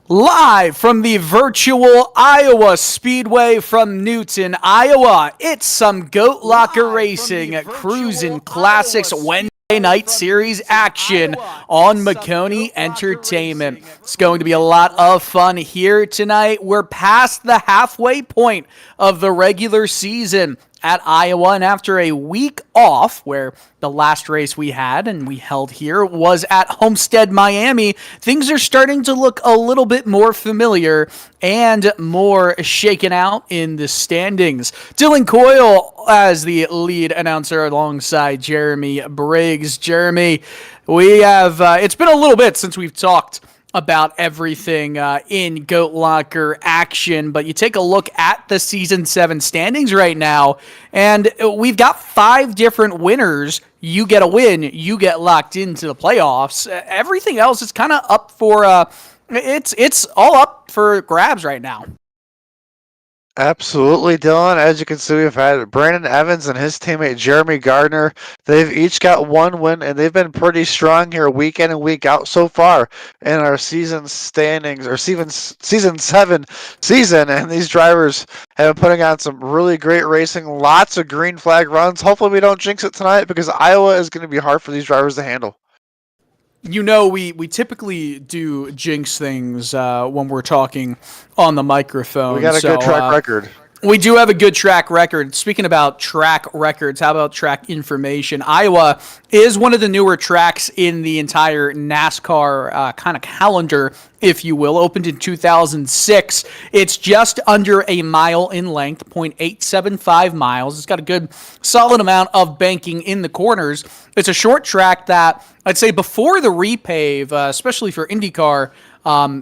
Live from the virtual Iowa Speedway from Newton, Iowa, it's some GoatLocker Racing at Cruisin Classics Wednesday night series action on Maconi Entertainment. It's going to be a lot of fun here tonight. We're past the halfway point of the regular season at Iowa, and after a week off where the last race we had and we held here was at Homestead, Miami, things are starting to look a little bit more familiar and more shaken out in the standings. Dylan Coyle as the lead announcer alongside Jeremy Briggs. Jeremy, we have it's been a little bit since we've talked about everything in GoatLocker action, but you take a look at the Season 7 standings right now, and we've got 5 different winners. You get a win, you get locked into the playoffs. Everything else is kind of up for, it's all up for grabs right now. Absolutely, Dylan. As you can see, we've had Brandon Evans and his teammate Jeremy Gardner. They've each got 1 win, and they've been pretty strong here week in and week out so far in our season standings, or season 7 season. And these drivers have been putting on some really great racing, lots of green flag runs. Hopefully we don't jinx it tonight because Iowa is going to be hard for these drivers to handle. You know, we typically do jinx things when we're talking on the microphone. We got a good track record. We do have a good track record. Speaking about track records, how about track information? Iowa is one of the newer tracks in the entire NASCAR kind of calendar, if you will. Opened in 2006. It's just under a mile in length, 0.875 miles. It's got a good solid amount of banking in the corners. It's a short track that I'd say before the repave, especially for IndyCar,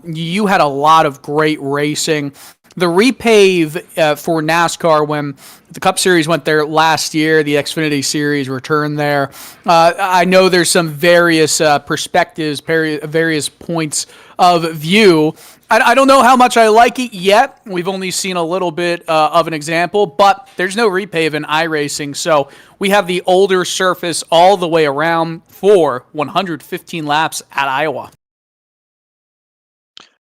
you had a lot of great racing. The repave for NASCAR, when the Cup Series went there last year, the Xfinity Series returned there. I know there's some various perspectives, various points of view. I don't know how much I like it yet. We've only seen a little bit of an example, but there's no repave in iRacing, so we have the older surface all the way around for 115 laps at Iowa.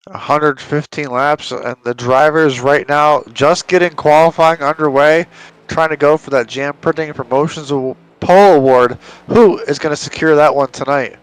115 laps, and the drivers right now just getting qualifying underway, trying to go for that Jam Printing and Promotions Pole Award. Who is going to secure that one tonight?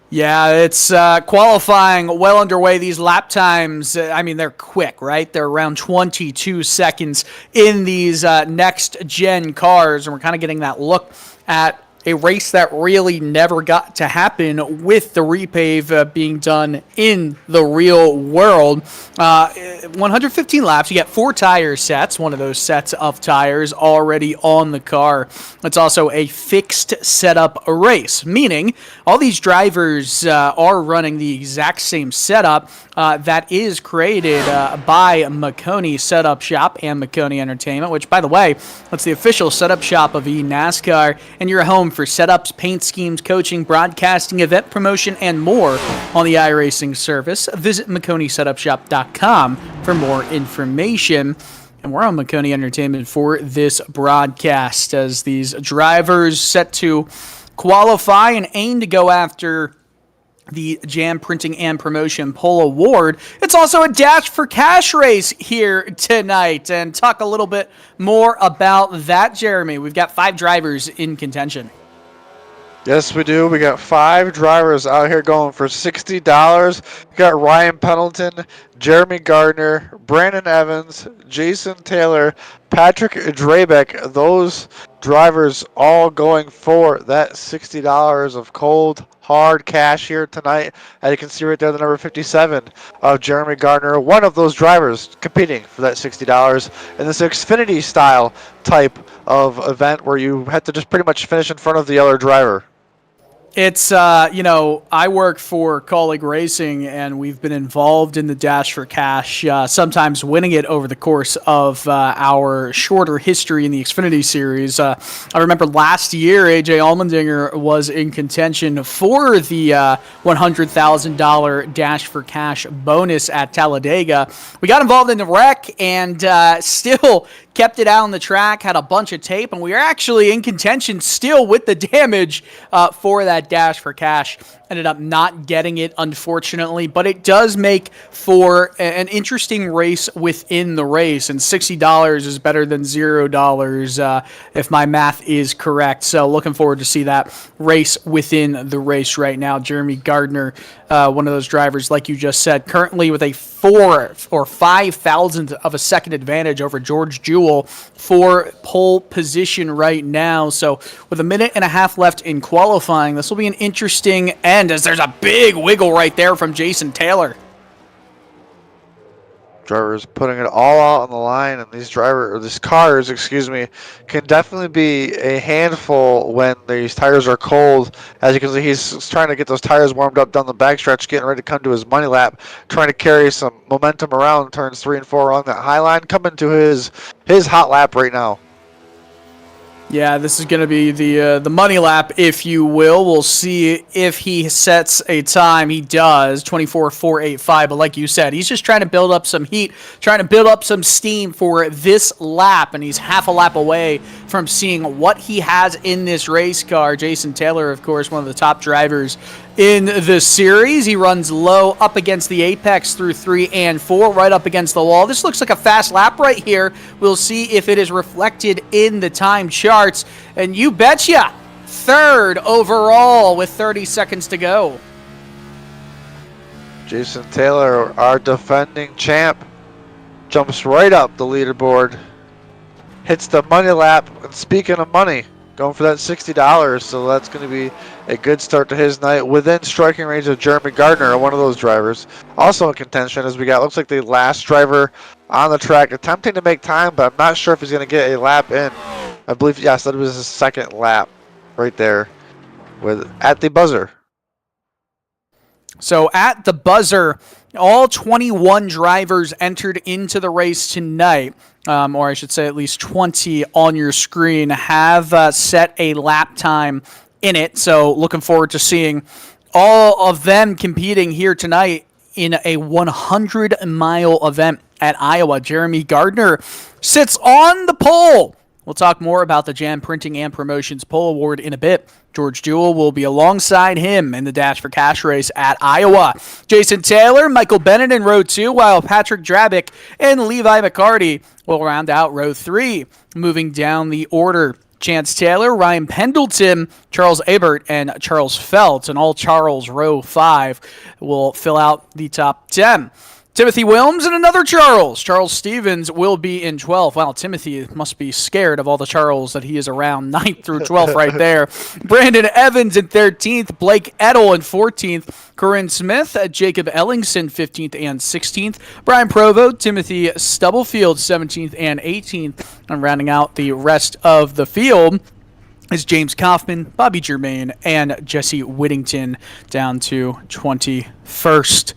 Yeah, it's qualifying well underway. These lap times, they're quick, right? They're around 22 seconds in these next-gen cars, and we're kind of getting that look at a race that really never got to happen with the repave being done in the real world. 115 laps, you get 4 tire sets, one of those sets of tires already on the car. It's also a fixed setup race, meaning all these drivers are running the exact same setup that is created by Maconi Setup Shop and Maconi Entertainment, which, by the way, that's the official setup shop of eNASCAR, and you're home for setups, paint schemes, coaching, broadcasting, event promotion, and more on the iRacing service. Visit MaconiSetupShop.com for more information. And we're on Maconi Entertainment for this broadcast as these drivers set to qualify and aim to go after the Jam Printing and Promotion Pole Award. It's also a Dash for Cash race here tonight. And talk a little bit more about that, Jeremy. We've got 5 drivers in contention. Yes, we do. We got 5 drivers out here going for $60. We got Ryan Pendleton, Jeremy Gardner, Brandon Evans, Jason Taylor, Patrick Drabeck. Those drivers all going for that $60 of cold, hard cash here tonight. As you can see right there, the number 57 of Jeremy Gardner, one of those drivers competing for that $60 in this Xfinity style type of event where you have to just pretty much finish in front of the other driver. It's, I work for Colleague Racing, and we've been involved in the Dash for Cash, sometimes winning it over the course of our shorter history in the Xfinity Series. I remember last year, AJ Allmendinger was in contention for the $100,000 Dash for Cash bonus at Talladega. We got involved in the wreck and still kept it out on the track, had a bunch of tape, and we were actually in contention still with the damage for that Dash for Cash. ended up not getting it, unfortunately, but it does make for an interesting race within the race, and $60 is better than $0 if my math is correct. So looking forward to see that race within the race right now. Jeremy Gardner, one of those drivers, like you just said, currently with a 4 or 5 thousandth of a second advantage over George Jewell for pole position right now. So with a minute and a half left in qualifying, this will be an interesting end, as there's a big wiggle right there from Jason Taylor. Drivers putting it all out on the line, and these cars, can definitely be a handful when these tires are cold. As you can see, he's trying to get those tires warmed up down the backstretch, getting ready to come to his money lap, trying to carry some momentum around turns 3 and 4 on that high line, coming to his hot lap right now. Yeah, this is going to be the money lap, if you will. We'll see if he sets a time. He does, 24.485. But like you said, he's just trying to build up some heat, trying to build up some steam for this lap. And he's half a lap away from seeing what he has in this race car. Jason Taylor, of course, one of the top drivers in the series. He runs low up against the apex through 3 and 4, right up against the wall. This looks like a fast lap right here. We'll see if it is reflected in the time charts. And you betcha, 3rd overall with 30 seconds to go. Jason Taylor, our defending champ, jumps right up the leaderboard, hits the money lap. And speaking of money, going for that $60, so that's going to be a good start to his night within striking range of Jeremy Gardner, one of those drivers. Also in contention, as we got, looks like the last driver on the track attempting to make time, but I'm not sure if he's going to get a lap in. I believe, yes, that was his 2nd lap right there at the buzzer. So at the buzzer, all 21 drivers entered into the race tonight, or I should say at least 20 on your screen, have set a lap time in it. So looking forward to seeing all of them competing here tonight in a 100-mile event at Iowa. Jeremy Gardner sits on the pole. We'll talk more about the Jam Printing and Promotions Pole Award in a bit. George Jewell will be alongside him in the Dash for Cash race at Iowa. Jason Taylor, Michael Bennett in row 2, while Patrick Drabick and Levi McCarty will round out row 3. Moving down the order, Chance Taylor, Ryan Pendleton, Charles Abert, and Charles Felt, and all Charles row 5 will fill out the top 10. Timothy Wilms and another Charles. Charles Stevens will be in 12th. Wow, Timothy must be scared of all the Charles that he is around. 9th through 12th right there. Brandon Evans in 13th. Blake Edel in 14th. Corinne Smith, Jacob Ellingson 15th and 16th. Brian Provo, Timothy Stubblefield 17th and 18th. And rounding out the rest of the field is James Kaufman, Bobby Germain, and Jesse Whittington down to 21st.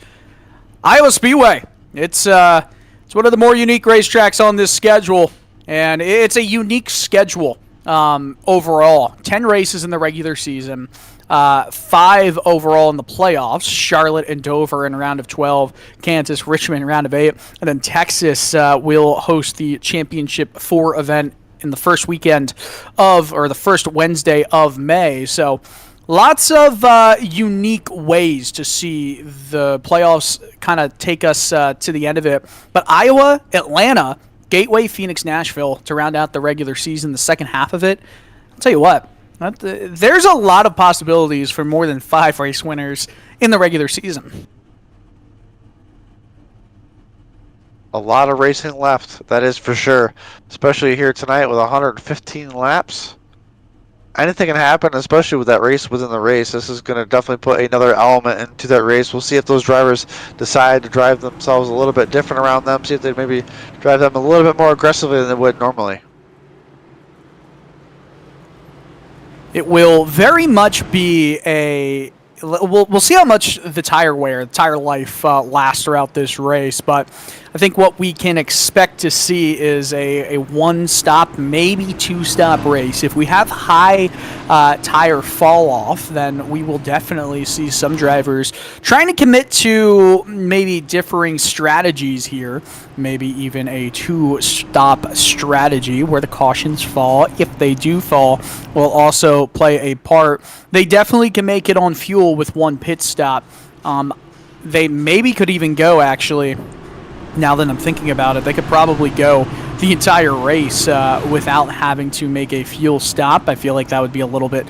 Iowa Speedway. It's one of the more unique racetracks on this schedule, and it's a unique schedule overall. 10 races in the regular season, 5 overall in the playoffs. Charlotte and Dover in a round of 12, Kansas, Richmond in round of 8, and then Texas will host the Championship 4 event in the first weekend or the first Wednesday of May. So lots of unique ways to see the playoffs kind of take us to the end of it. But Iowa, Atlanta, Gateway, Phoenix, Nashville to round out the regular season, the second half of it. I'll tell you what, there's a lot of possibilities for more than 5 race winners in the regular season. A lot of racing left, that is for sure. Especially here tonight with 115 laps. Anything can happen, especially with that race within the race. This is going to definitely put another element into that race. We'll see if those drivers decide to drive themselves a little bit different around them. See if they maybe drive them a little bit more aggressively than they would normally. It will very much be a... We'll see how much the tire wear, the tire life lasts throughout this race, but I I think what we can expect to see is a one-stop, maybe two-stop race. If we have high tire fall off, then we will definitely see some drivers trying to commit to maybe differing strategies here, maybe even a two-stop strategy where the cautions fall. If they do fall, will also play a part. They definitely can make it on fuel with one pit stop. They maybe could even go, actually, now that I'm thinking about it, they could probably go the entire race without having to make a fuel stop. I feel like that would be a little bit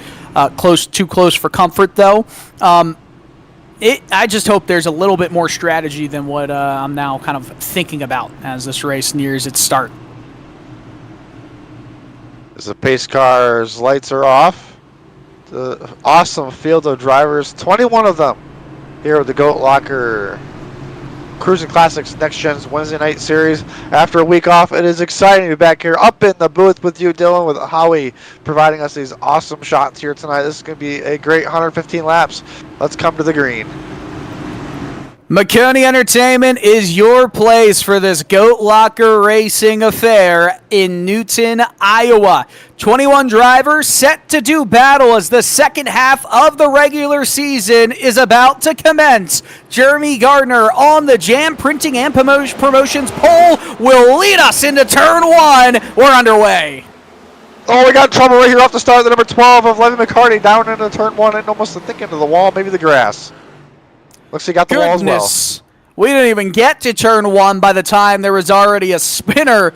too close for comfort, though. I just hope there's a little bit more strategy than what I'm now kind of thinking about as this race nears its start. As the pace car's lights are off, the awesome field of drivers, 21 of them here with the GoatLocker Cruisin Classics Next Gen's Wednesday night series. After a week off, it is exciting to be back here up in the booth with you, Dylan, with Howie providing us these awesome shots here tonight. This is going to be a great 115 laps. Let's come to the green. Maconi Entertainment is your place for this GoatLocker Racing affair in Newton, Iowa. 21 drivers set to do battle as the second half of the regular season is about to commence. Jeremy Gardner on the Jam Printing and Promotions pole will lead us into turn one. We're underway. Oh, we got trouble right here off the start. The number 12 of Levy McCarty down into turn one and almost, I think, into the wall, maybe the grass. Looks like he got the wall as well. We didn't even get to turn one by the time there was already a spinner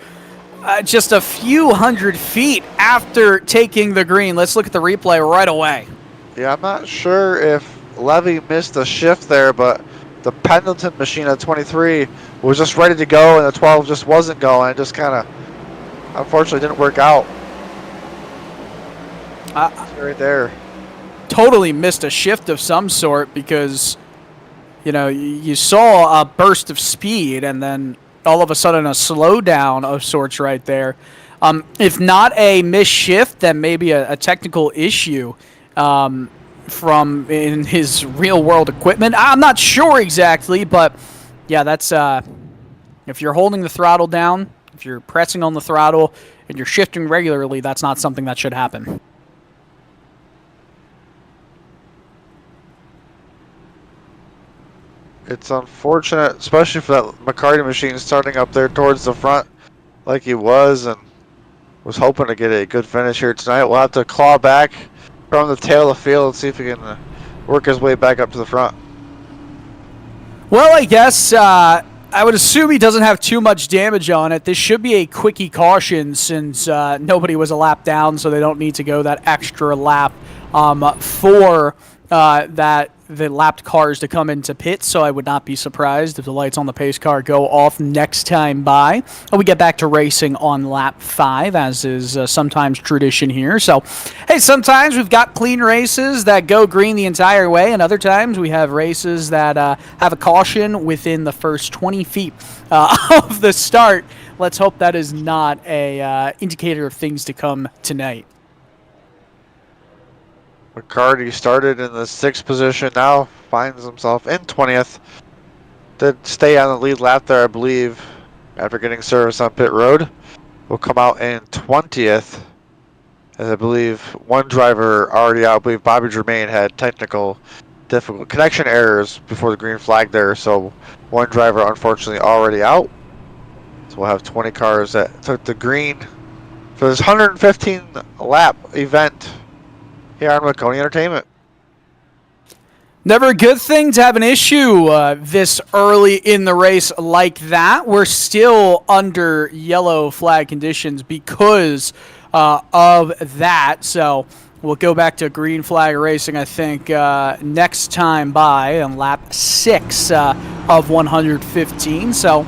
just a few hundred feet after taking the green. Let's look at the replay right away. Yeah, I'm not sure if Levy missed a shift there, but the Pendleton machine at 23 was just ready to go, and the 12 just wasn't going. It just kind of, unfortunately, didn't work out. Right there. Totally missed a shift of some sort because, you know, you saw a burst of speed and then all of a sudden a slowdown of sorts right there. If not a missed shift, then maybe a technical issue from in his real world equipment. I'm not sure exactly, but yeah, that's if you're holding the throttle down, if you're pressing on the throttle and you're shifting regularly, that's not something that should happen. It's unfortunate, especially for that McCarty machine starting up there towards the front like he was, and was hoping to get a good finish here tonight. We'll have to claw back from the tail of the field and see if he can work his way back up to the front. Well, I guess I would assume he doesn't have too much damage on it. This should be a quickie caution since nobody was a lap down, so they don't need to go that extra lap for the lapped cars to come into pit, so I would not be surprised if the lights on the pace car go off next time by. We get back to racing on lap 5, as is sometimes tradition here. So, hey, sometimes we've got clean races that go green the entire way, and other times we have races that have a caution within the first 20 feet of the start. Let's hope that is not a indicator of things to come tonight. McCarty started in the 6th position, now finds himself in 20th. Did stay on the lead lap there, I believe, after getting service on pit road. Will come out in 20th, as I believe one driver already out. I believe Bobby Germain had technical difficult connection errors before the green flag there, so one driver unfortunately already out. So we'll have 20 cars that took the green for this 115 lap event here on Maconi Entertainment. Never a good thing to have an issue this early in the race like that. We're still under yellow flag conditions because of that. So we'll go back to green flag racing, I think, next time by on lap 6 of 115. So,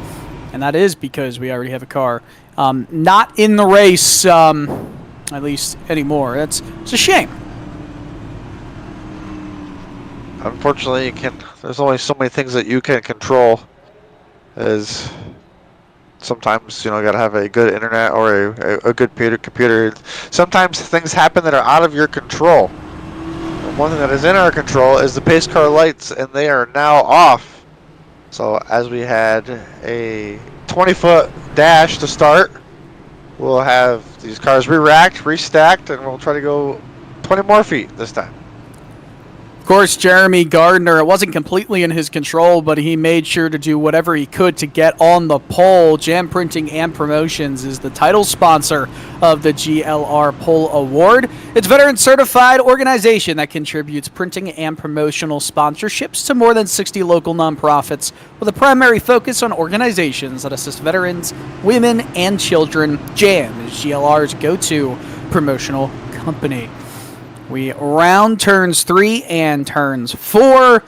and that is because we already have a car not in the race, at least anymore. It's a shame. Unfortunately, there's only so many things that you can control. As sometimes, you gotta have a good internet or a good computer. Sometimes things happen that are out of your control. And one thing that is in our control is the pace car lights, and they are now off. So as we had a 20-foot dash to start, we'll have these cars re-racked, restacked, and we'll try to go 20 more feet this time. Of course, Jeremy Gardner, it wasn't completely in his control, but he made sure to do whatever he could to get on the pole. Jam Printing and Promotions is the title sponsor of the GLR Pole Award. It's a veteran-certified organization that contributes printing and promotional sponsorships to more than 60 local nonprofits with a primary focus on organizations that assist veterans, women, and children. Jam is GLR's go-to promotional company. We round turns 3 and turns 4.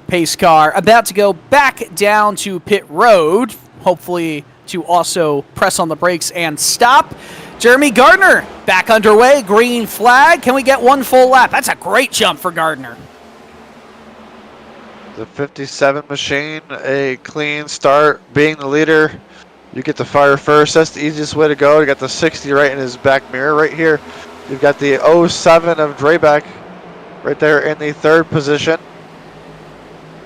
Pace car about to go back down to pit road, hopefully to also press on the brakes and stop. Jeremy Gardner back underway, green flag. Can we get one full lap? That's a great jump for Gardner. The 57 machine, a clean start, being the leader. You get the fire first. That's the easiest way to go. You got the 60 right in his back mirror right here. You've got the 07 of Drebeck right there in the 3rd position.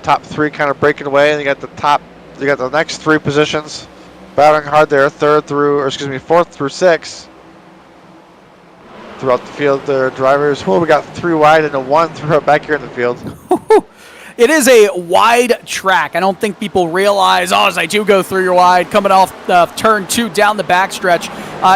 Top 3 kind of breaking away, and you got the next 3 positions battling hard there, 4th through 6. Throughout the field, there are drivers. Well, we got 3 wide and a 1 throughout back here in the field. It is a wide track. I don't think people realize, as I do go through your wide, coming off turn 2 down the backstretch.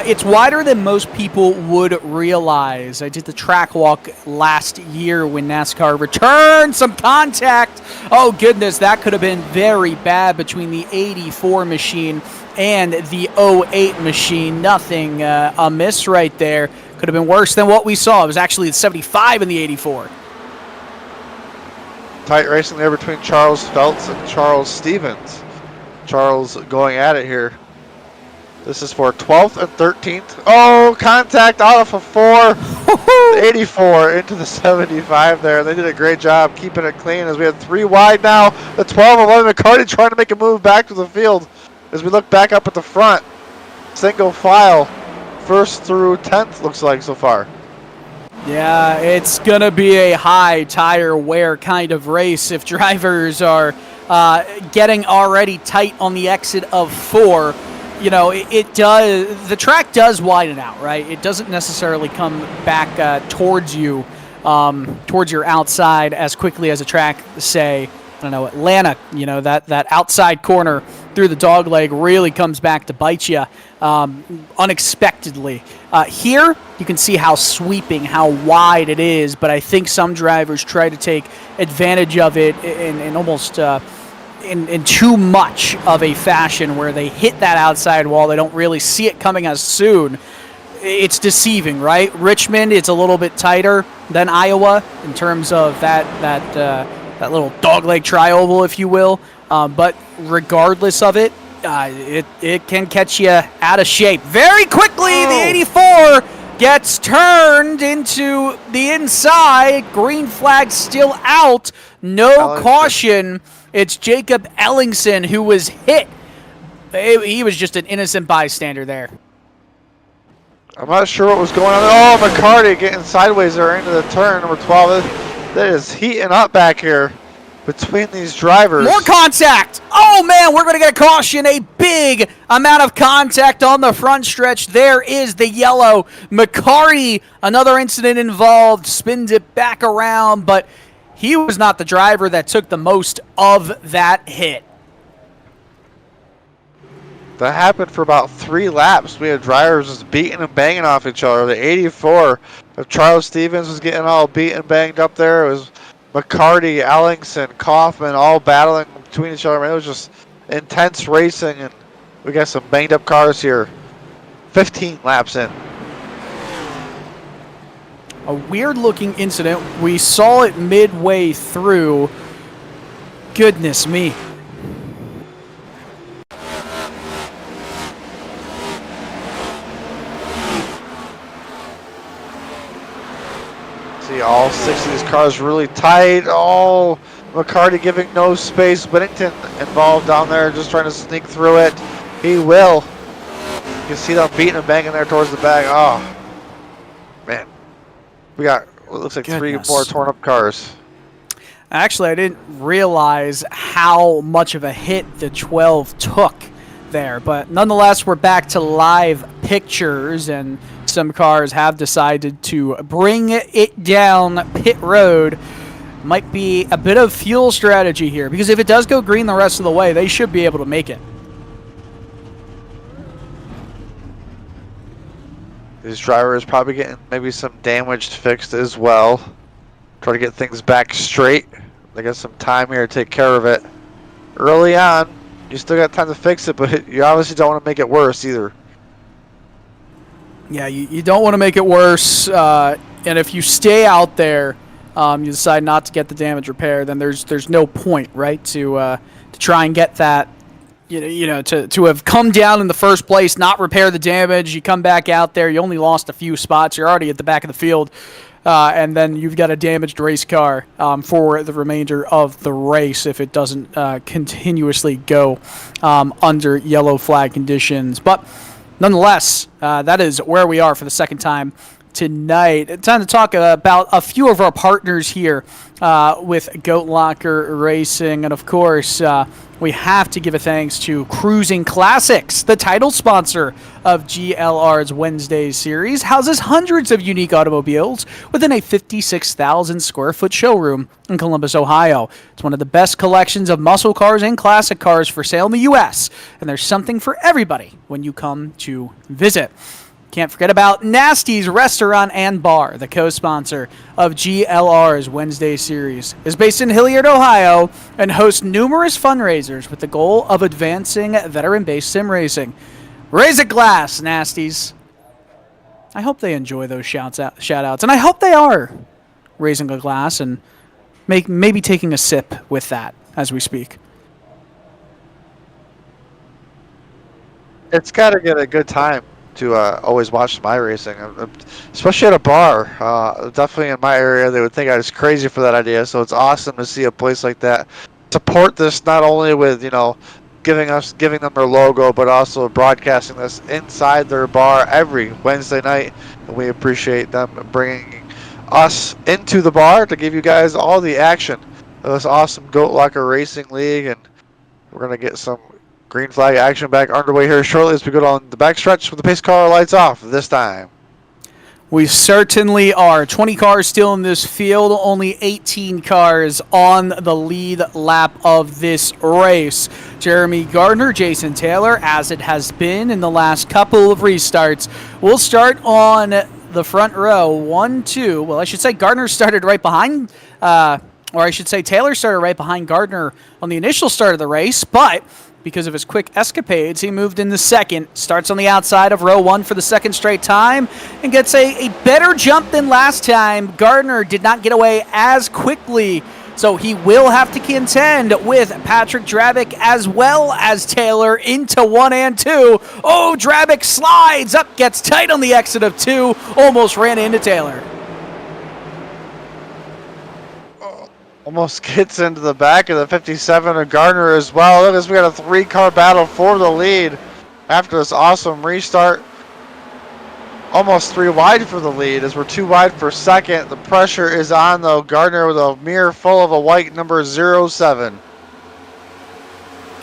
It's wider than most people would realize. I did the track walk last year when NASCAR returned some contact. Oh, goodness, that could have been very bad between the 84 machine and the 08 machine. Nothing amiss right there. Could have been worse than what we saw. It was actually the 75 in the 84. Tight racing there between Charles Feltz and Charles Stevens. Charles going at it here. This is for 12th and 13th. Oh, contact out of a 4. The 84 into the 75 there. They did a great job keeping it clean as we have 3 wide now. The 12-11 McCarty trying to make a move back to the field as we look back up at the front. Single file. 1st through 10th looks like so far. Yeah, it's going to be a high tire wear kind of race if drivers are getting already tight on the exit of 4. You know, the track does widen out, right? It doesn't necessarily come back towards you, towards your outside as quickly as a track, say, I don't know, Atlanta, you know, that outside corner through the dog leg really comes back to bite you unexpectedly. Here, you can see how sweeping, how wide it is, but I think some drivers try to take advantage of it in almost in too much of a fashion where they hit that outside wall. They don't really see it coming as soon. It's deceiving, right? Richmond, it's a little bit tighter than Iowa in terms of that little dogleg tri-oval, if you will. But regardless of it, it can catch you out of shape. Very quickly, the 84 gets turned into the inside. Green flag still out. No caution. It's Jacob Ellingson who was hit. He was just an innocent bystander there. I'm not sure what was going on. Oh, McCarty getting sideways there into the turn, number 12. That is heating up back here between these drivers. More contact. Oh, man, we're going to get a caution. A big amount of contact on the front stretch. There is the yellow. McCarty, another incident involved, spins it back around, but he was not the driver that took the most of that hit. That happened for about 3 laps. We had drivers just beating and banging off each other. The 84 of Charles Stevens was getting all beat and banged up there. It was McCarty, Ellingson, Kaufman all battling between each other. I mean, it was just intense racing, and we got some banged up cars here. 15 laps in. A weird-looking incident. We saw it midway through. Goodness me. See all 6 of these cars really tight. Oh, McCarty giving no space. Whittington involved down there, just trying to sneak through it. He will. You can see them beating and banging there towards the back. Oh, man. We got what looks like 3 or 4 torn up cars. Actually, I didn't realize how much of a hit the 12 took there, but nonetheless, we're back to live pictures, and some cars have decided to bring it down pit road. Might be a bit of fuel strategy here, because if it does go green the rest of the way, they should be able to make it. These drivers probably getting maybe some damage fixed as well. Try to get things back straight. They got some time here to take care of it. Early on, you still got time to fix it, but you obviously don't want to make it worse either. Yeah, you don't want to make it worse, and if you stay out there, you decide not to get the damage repaired, then there's no point, right, to try and get that, to have come down in the first place, not repair the damage. You come back out there, you only lost a few spots, you're already at the back of the field, and then you've got a damaged race car for the remainder of the race if it doesn't continuously go under yellow flag conditions. But nonetheless, that is where we are for the second time tonight. Time to talk about a few of our partners here with GoatLocker Racing. And of course, we have to give a thanks to Cruisin Classics, the title sponsor of GLR's Wednesday series. Houses hundreds of unique automobiles within a 56,000 square foot showroom in Columbus, Ohio. It's one of the best collections of muscle cars and classic cars for sale in the U.S., and there's something for everybody when you come to visit. Can't forget about Nasty's Restaurant and Bar, the co-sponsor of GLR's Wednesday series. Is based in Hilliard, Ohio, and hosts numerous fundraisers with the goal of advancing veteran-based sim racing. Raise a glass, Nasty's. I hope they enjoy those shout-outs, and I hope they are raising a glass and maybe taking a sip with that as we speak. It's got to get a good time to always watch my racing, especially at a bar. Definitely in my area, they would think I was crazy for that idea. So it's awesome to see a place like that support this, not only with giving them their logo, but also broadcasting this inside their bar every Wednesday night. And we appreciate them bringing us into the bar to give you guys all the action of this awesome GoatLocker Racing League, and we're gonna get some green flag action back underway here shortly as we go down the backstretch with the pace car lights off this time. We certainly are. 20 cars still in this field, only 18 cars on the lead lap of this race. Jeremy Gardner, Jason Taylor, as it has been in the last couple of restarts. We'll start on the front row. 1, 2. Well, I should say Gardner started right behind, or I should say Taylor started right behind Gardner on the initial start of the race, but because of his quick escapades, he moved in the second, starts on the outside of row 1 for the second straight time, and gets a better jump than last time. Gardner did not get away as quickly, so he will have to contend with Patrick Drabick as well as Taylor into 1 and 2. Oh, Drabick slides up, gets tight on the exit of 2, almost ran into Taylor. Almost gets into the back of the 57 of Gardner as well. Look, as we got a 3-car battle for the lead after this awesome restart. Almost 3 wide for the lead as we're 2 wide for second. The pressure is on though. Gardner with a mirror full of a white number 07.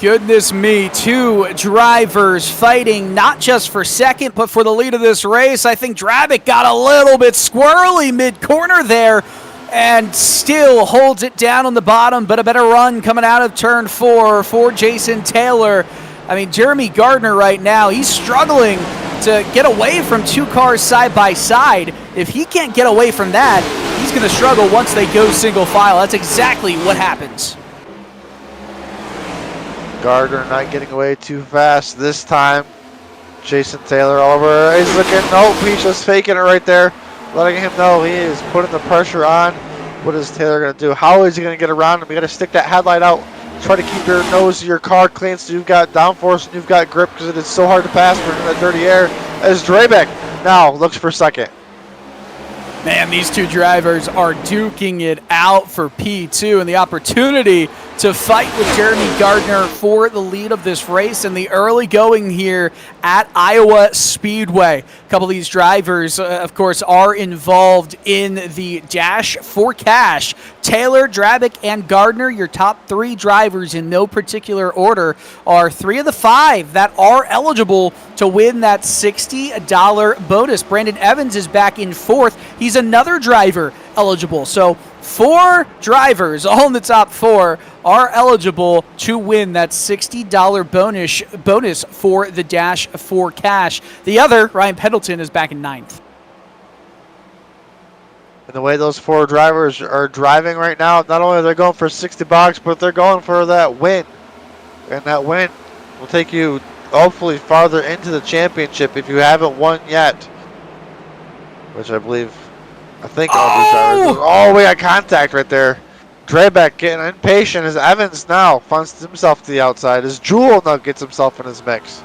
Goodness me, 2 drivers fighting not just for second, but for the lead of this race. I think Drabick got a little bit squirrely mid-corner there, and still holds it down on the bottom, but a better run coming out of turn 4 for Jason Taylor. I mean, Jeremy Gardner right now, he's struggling to get away from 2 cars side by side. If he can't get away from that, he's going to struggle once they go single file. That's exactly what happens. Gardner not getting away too fast this time. Jason Taylor over. He's looking, nope, he's just faking it right there, letting him know he is putting the pressure on. What is Taylor going to do? How is he going to get around him? You got to stick that headlight out. Try to keep your nose of your car clean so you've got downforce and you've got grip, because it is so hard to pass for that dirty air. As Drabick now looks for second. Man, these 2 drivers are duking it out for P2, and the opportunity to fight with Jeremy Gardner for the lead of this race and the early going here at Iowa Speedway. A couple of these drivers, of course, are involved in the Dash for Cash. Taylor, Drabick, and Gardner, your top 3 drivers in no particular order, are 3 of the 5 that are eligible to win that $60 bonus. Brandon Evans is back in 4th. He's another driver eligible. So 4 drivers, all in the top 4, are eligible to win that $60 bonus for the Dash for Cash. The other, Ryan Pendleton, is back in 9th. And the way those 4 drivers are driving right now, not only are they going for $60, but they're going for that win. And that win will take you hopefully farther into the championship if you haven't won yet. Which I think all these drivers. Oh, we got contact right there. Drabeck getting impatient as Evans now finds himself to the outside. As Jewel now gets himself in his mix.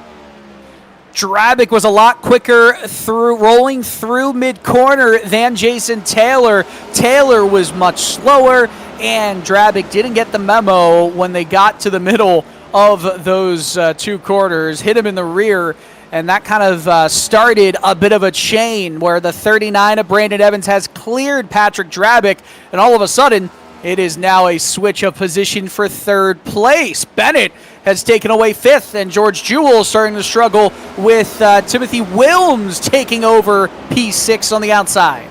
Drabick was a lot quicker rolling through mid-corner than Jason Taylor. Taylor was much slower, and Drabick didn't get the memo when they got to the middle of those 2 corners, hit him in the rear, and that kind of started a bit of a chain where the 39 of Brandon Evans has cleared Patrick Drabick, and all of a sudden, it is now a switch of position for 3rd place. Bennett has taken away 5th, and George Jewell starting to struggle with Timothy Wilms taking over P6 on the outside.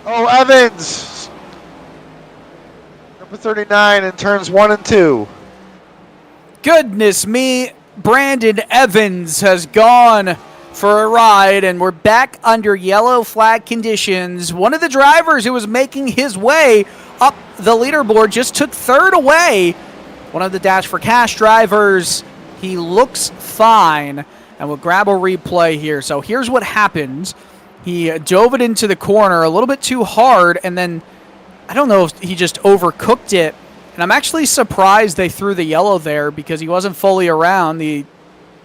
Oh, Evans! Number 39 in turns 1 and 2. Goodness me, Brandon Evans has gone for a ride, and we're back under yellow flag conditions. One of the drivers who was making his way up the leaderboard just took 3rd away. One of the Dash for Cash drivers, he looks fine, and we'll grab a replay here. So here's what happened. He dove it into the corner a little bit too hard, and then I don't know if he just overcooked it. And I'm actually surprised they threw the yellow there because he wasn't fully around. He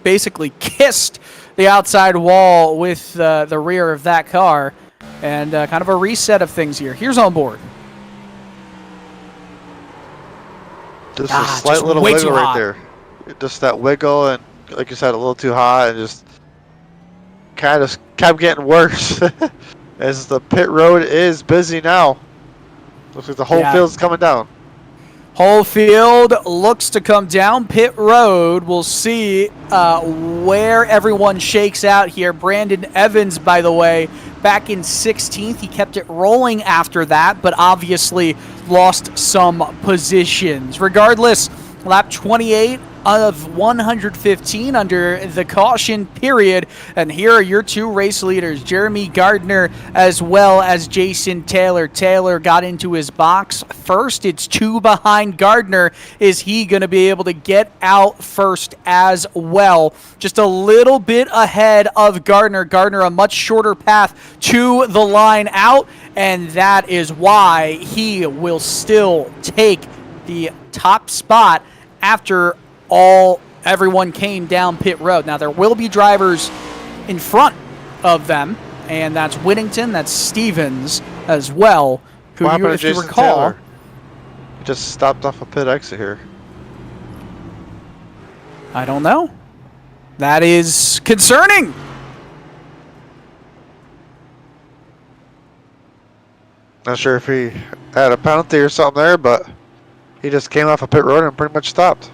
basically kissed the outside wall with the rear of that car, and kind of a reset of things here. Here's on board. Just a slight little wiggle right there. Just that wiggle, and like you said, a little too hot, and just kind of kept getting worse as the pit road is busy now. Looks like the whole field's coming down. Whole field looks to come down pit road. We'll see where everyone shakes out here. Brandon Evans, by the way, back in 16th. He kept it rolling after that, but obviously lost some positions. Regardless, lap 28 of 115 under the caution period. And here are your 2 race leaders, Jeremy Gardner as well as Jason Taylor. Taylor got into his box first. It's 2 behind Gardner. Is he going to be able to get out first as well? Just a little bit ahead of Gardner. Gardner, a much shorter path to the line out, and that is why he will still take the top spot after everyone came down pit road. Now, there will be drivers in front of them, and that's Whittington, that's Stevens as well, who, if you recall, Taylor? He just stopped off a pit exit here. I don't know. That is concerning. Not sure if he had a penalty or something there, but he just came off a pit road and pretty much stopped.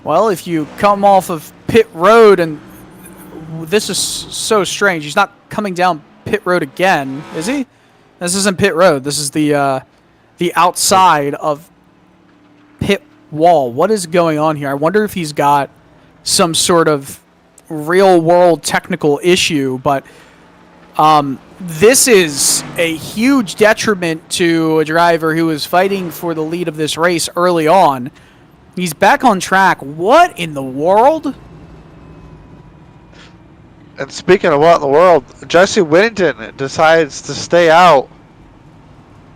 Well, if you come off of pit road, and this is so strange. He's not coming down pit road again, is he? This isn't pit road. This is the outside of pit wall. What is going on here? I wonder if he's got some sort of real-world technical issue, but this is a huge detriment to a driver who was fighting for the lead of this race early on. He's back on track. What in the world? And speaking of what in the world, Jesse Whittington decides to stay out.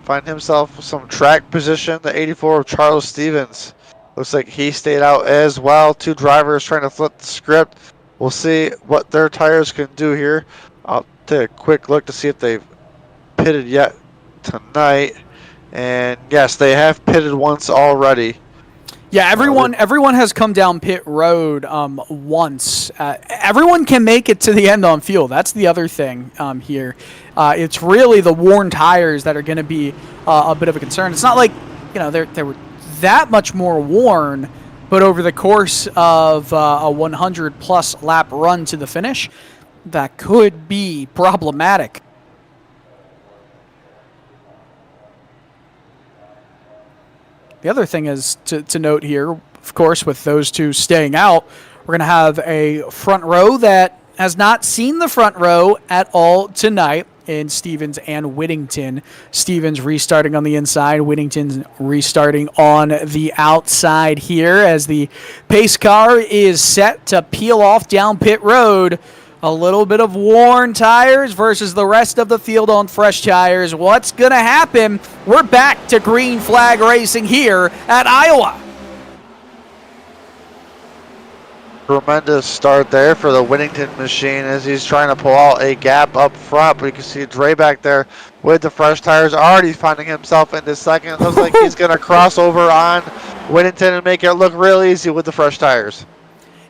Find himself some track position. The 84 of Charles Stevens. Looks like he stayed out as well. 2 drivers trying to flip the script. We'll see what their tires can do here. I'll take a quick look to see if they've pitted yet tonight. And yes, they have pitted once already. Yeah, everyone has come down pit road once. Everyone can make it to the end on fuel. That's the other thing here. It's really the worn tires that are going to be a bit of a concern. It's not like they were that much more worn, but over the course of a 100-plus lap run to the finish, that could be problematic. The other thing is to note here, of course, with those two staying out, we're going to have a front row that has not seen the front row at all tonight in Stevens and Whittington. Stevens restarting on the inside, Whittington restarting on the outside here as the pace car is set to peel off down pit road. A little bit of worn tires versus the rest of the field on fresh tires. What's going to happen? We're back to green flag racing here at Iowa. Tremendous start there for the Whittington machine as he's trying to pull out a gap up front. But you can see Dre back there with the fresh tires already finding himself into second. It looks like he's going to cross over on Whittington and make it look real easy with the fresh tires.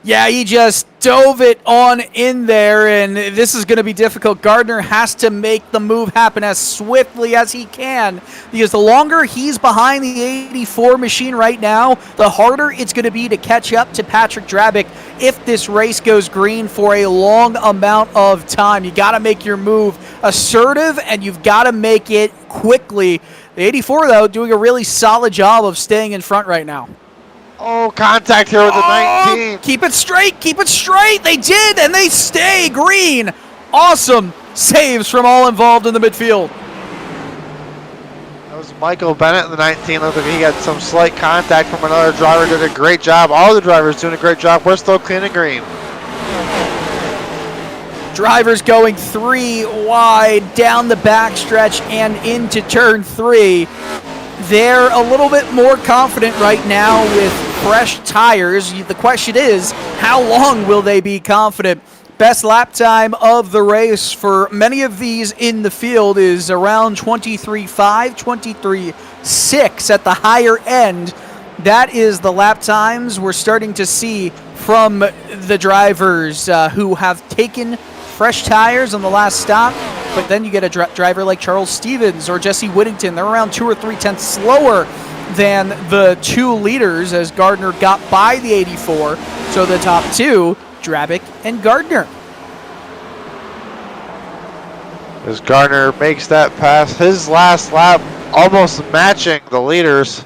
Yeah, he just dove it on in there, and this is going to be difficult. Gardner has to make the move happen as swiftly as he can, because the longer he's behind the 84 machine right now, the harder it's going to be to catch up to Patrick Drabick if this race goes green for a long amount of time. You got to make your move assertive, and you've got to make it quickly. The 84, though, doing a really solid job of staying in front right now. Oh, contact here with the 19. Keep it straight. Keep it straight. They did, and they stay green. Awesome saves from all involved in the midfield. That was Michael Bennett in the 19. Looked like he got some slight contact from another driver. Did a great job. All the drivers doing a great job. We're still clean and green. Drivers going 3 wide down the backstretch and into turn 3. They're a little bit more confident right now with fresh tires. The question is, how long will they be confident? Best lap time of the race for many of these in the field is around 23.5, 23.6 at the higher end. That is the lap times we're starting to see from the drivers who have taken fresh tires on the last stop. But then you get a driver like Charles Stevens or Jesse Whittington. They're around 2 or 3 tenths slower than the two leaders as Gardner got by the 84. So the top two, Drabick and Gardner. As Gardner makes that pass, his last lap almost matching the leaders.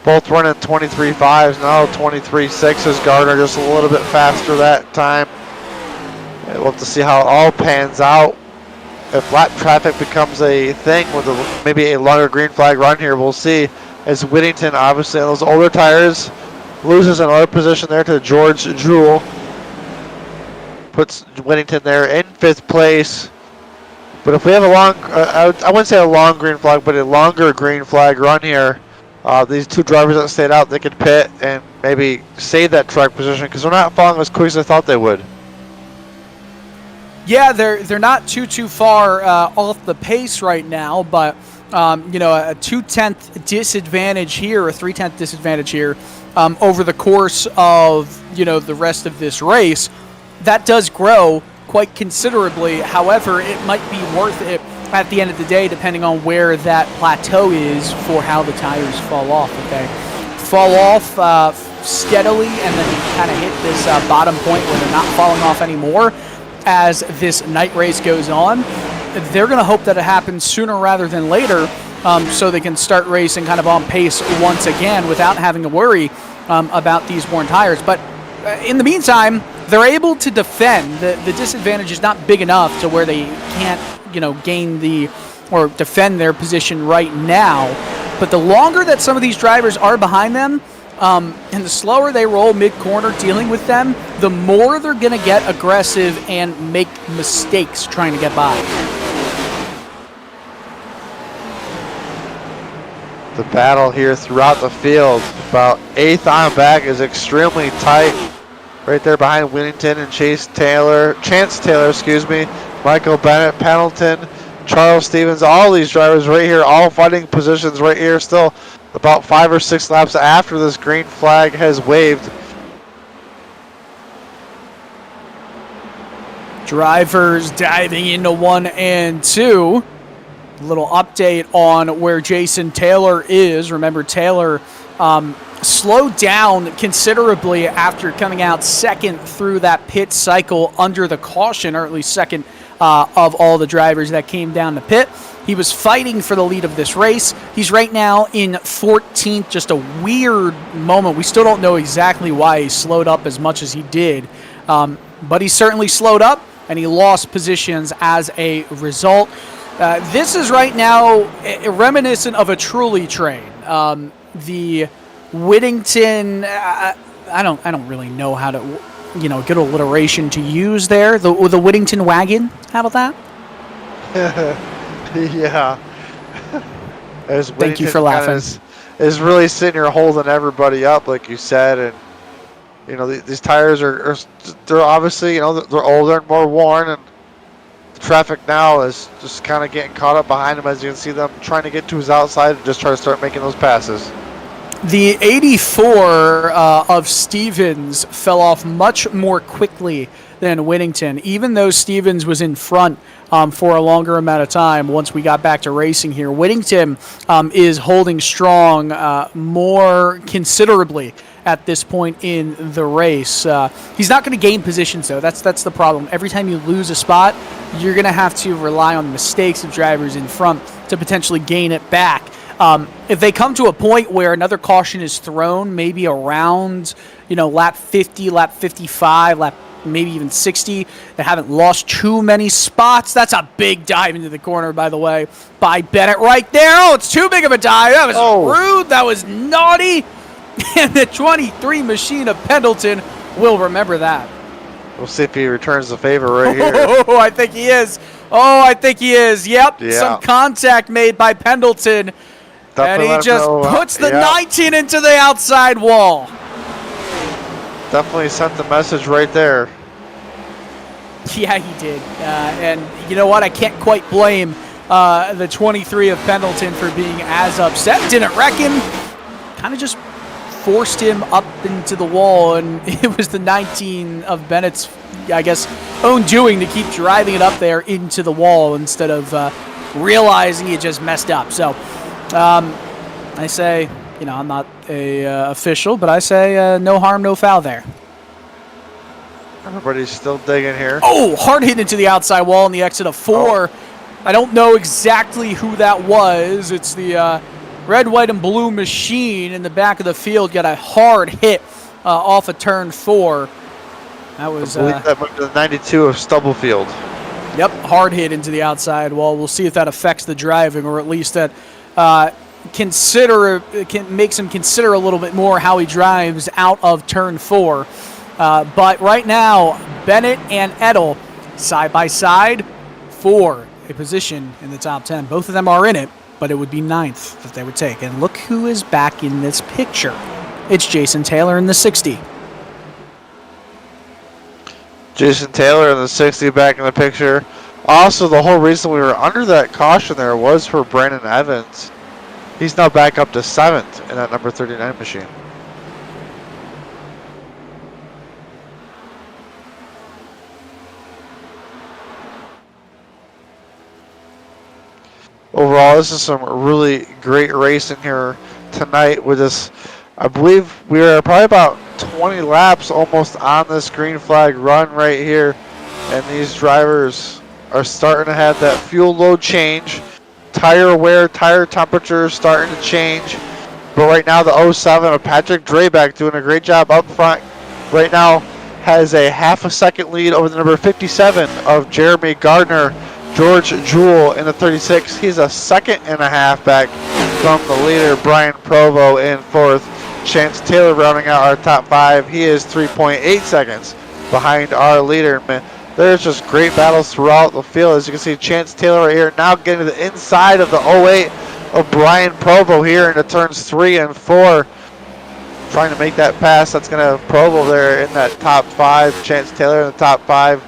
Both running 23.5s, now 23.6 as Gardner just a little bit faster that time. And we'll have to see how it all pans out. If lap traffic becomes a thing with maybe a longer green flag run here, we'll see. As Whittington, obviously, on those older tires, loses another position there to George Jewell. Puts Whittington there in 5th place. But if we have a long, I wouldn't say a long green flag, but a longer green flag run here, these two drivers that stayed out, they could pit and maybe save that track position because they're not falling as quick as I thought they would. Yeah, they're not too far off the pace right now, but a 2/10 disadvantage here, a 3/10 disadvantage here over the course of the rest of this race, that does grow quite considerably. However, it might be worth it at the end of the day, depending on where that plateau is for how the tires fall off. If they fall off steadily and then you kind of hit this bottom point where they're not falling off anymore as this night race goes on, they're going to hope that it happens sooner rather than later so they can start racing kind of on pace once again without having to worry about these worn tires. But in the meantime, they're able to defend. The disadvantage is not big enough to where they can't, gain or defend their position right now. But the longer that some of these drivers are behind them, and the slower they roll mid-corner dealing with them, the more they're going to get aggressive and make mistakes trying to get by. The battle here throughout the field, about 8th on back, is extremely tight. Right there behind Whittington and Chance Taylor, Michael Bennett, Pendleton, Charles Stevens, all these drivers right here, all fighting positions right here still about 5 or 6 laps after this green flag has waved. Drivers diving into 1 and 2. A little update on where Jason Taylor is. Remember, Taylor slowed down considerably after coming out second through that pit cycle under the caution, or at least second of all the drivers that came down the pit. He was fighting for the lead of this race. He's right now in 14th, just a weird moment. We still don't know exactly why he slowed up as much as he did, but he certainly slowed up, and he lost positions as a result. This is right now reminiscent of a Truly train. The Whittington, I don't really know how to, good alliteration to use there. The Whittington wagon. How about that? Yeah. As Thank you for laughing. Is really sitting here holding everybody up, like you said, and these tires they're obviously they're older and more worn, and the traffic now is just kind of getting caught up behind him, as you can see them trying to get to his outside and just try to start making those passes. The 84 of Stevens fell off much more quickly than Whittington, even though Stevens was in front for a longer amount of time once we got back to racing here. Whittington is holding strong more considerably at this point in the race. He's not going to gain positions, though. That's the problem. Every time you lose a spot, you're going to have to rely on the mistakes of drivers in front to potentially gain it back. If they come to a point where another caution is thrown, maybe around, lap 50, lap 55, maybe even 60, they haven't lost too many spots. That's a big dive into the corner, by the way, by Bennett right there. Oh, it's too big of a dive. That was rude. That was naughty. And the 23 machine of Pendleton will remember that. We'll see if he returns the favor right here. Oh, I think he is. Yep, yeah. Some contact made by Pendleton. Definitely, and he just puts the 19 into the outside wall. Definitely sent the message right there. Yeah, he did. And you know what? I can't quite blame the 23 of Pendleton for being as upset. Didn't reckon. Kind of just forced him up into the wall, and it was the 19 of Bennett's, I guess, own doing to keep driving it up there into the wall instead of realizing he just messed up. So I say, I'm not a official, but I say no harm, no foul there. Everybody's still digging here. Oh, hard hit into the outside wall on the exit of 4. Oh. I don't know exactly who that was. It's the red, white, and blue machine in the back of the field got a hard hit off of turn 4. That was. I believe that might be the 92 of Stubblefield. Yep, hard hit into the outside wall. We'll see if that affects the driving, or at least that makes him consider a little bit more how he drives out of turn 4. But right now, Bennett and Edel side by side for a position in the top 10. Both of them are in it, but it would be 9th that they would take. And look who is back in this picture. It's Jason Taylor in the 60. Jason Taylor in the 60 back in the picture. Also, the whole reason we were under that caution there was for Brandon Evans. He's now back up to 7th in that number 39 machine. Overall, this is some really great racing here tonight with this. I believe we are probably about 20 laps almost on this green flag run right here. And these drivers are starting to have that fuel load change. Tire wear, tire temperature starting to change. But right now the 07 of Patrick Drabeck doing a great job up front. Right now has a half a second lead over the number 57 of Jeremy Gardner. George Jewell in the 36. He's a second and a half back from the leader, Brian Provo, in 4th. Chance Taylor rounding out our top 5. He is 3.8 seconds behind our leader. Man, there's just great battles throughout the field. As you can see, Chance Taylor right here now getting to the inside of the 08 of Brian Provo here into turns 3 and 4. Trying to make that pass. That's going to have Provo there in that top 5. Chance Taylor in the top 5.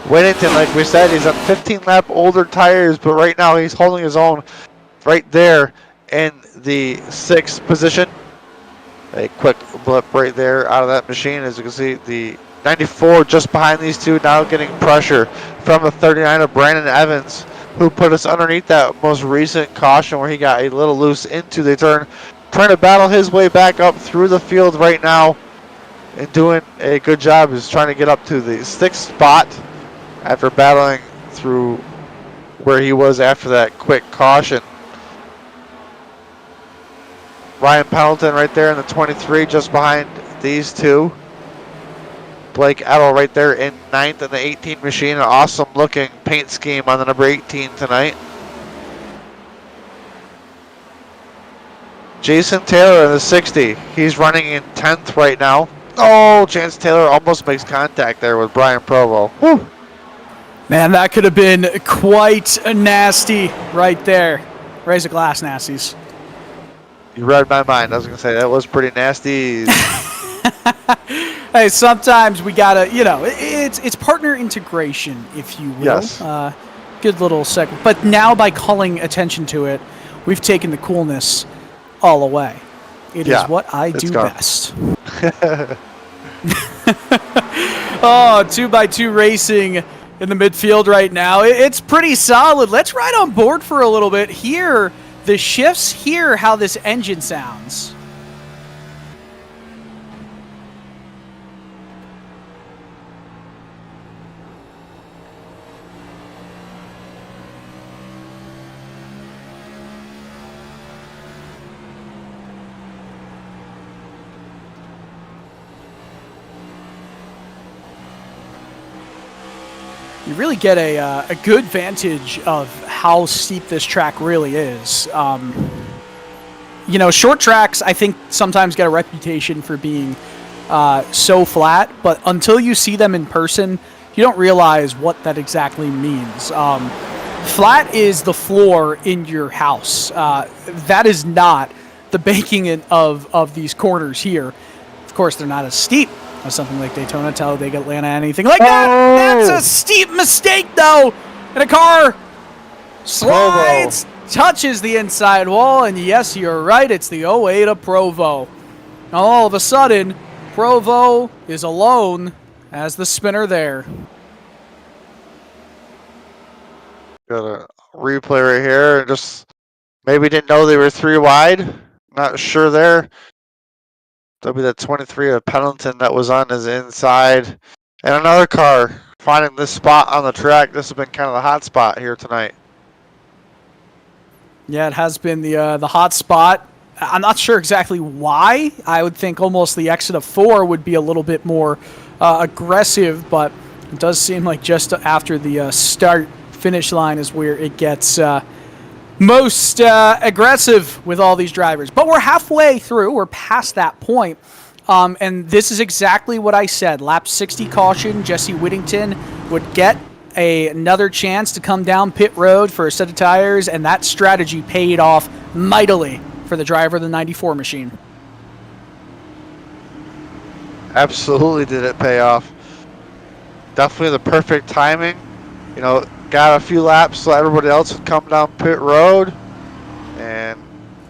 Whittington, like we said, he's on 15-lap older tires, but right now he's holding his own right there in the 6th position. A quick blip right there out of that machine. As you can see, the 94 just behind these two, now getting pressure from the 39 of Brandon Evans, who put us underneath that most recent caution where he got a little loose into the turn. Trying to battle his way back up through the field right now and doing a good job. He's trying to get up to the 6th spot after battling through where he was after that quick caution. Ryan Pendleton right there in the 23, just behind these two. Blake Edel right there in 9th in the 18 machine. An awesome looking paint scheme on the number 18 tonight. Jason Taylor in the 60. He's running in 10th right now. Oh, Chance Taylor almost makes contact there with Brian Provo. Whew. Man, that could have been quite nasty right there. Raise a glass, nasties. You read my mind. I was going to say that was pretty nasty. Hey, sometimes we gotta, it's partner integration, if you will. Yes. Good little segment. But now by calling attention to it, we've taken the coolness all away. It is what I do best. Oh, 2x2 racing in the midfield right now. It's pretty solid. Let's ride on board for a little bit. Hear the shifts, hear how this engine sounds. You really get a good vantage of how steep this track really is. Short tracks, I think, sometimes get a reputation for being so flat, but until you see them in person, you don't realize what that exactly means. Flat is the floor in your house. That is not the banking of these corners here. Of course, they're not as steep as something like Daytona, Talladega, Atlanta, anything like that. That's a steep mistake, though. And a car slides, touches the inside wall, and yes, you're right, it's the 08 of Provo. Now, all of a sudden, Provo is alone as the spinner there. Got a replay right here. Just maybe didn't know they were 3 wide. Not sure there. That'll be the 23 of Pendleton that was on his inside. And another car finding this spot on the track. This has been kind of the hot spot here tonight. Yeah, it has been the hot spot. I'm not sure exactly why. I would think almost the exit of 4 would be a little bit more aggressive, but it does seem like just after the start-finish line is where it gets most aggressive with all these drivers. But we're halfway through. We're past that point. And this is exactly what I said. Lap 60 caution, Jesse Whittington would get another chance to come down pit road for a set of tires, and that strategy paid off mightily for the driver of the 94 machine. Absolutely did it pay off. Definitely the perfect timing. Got a few laps so everybody else would come down pit road. And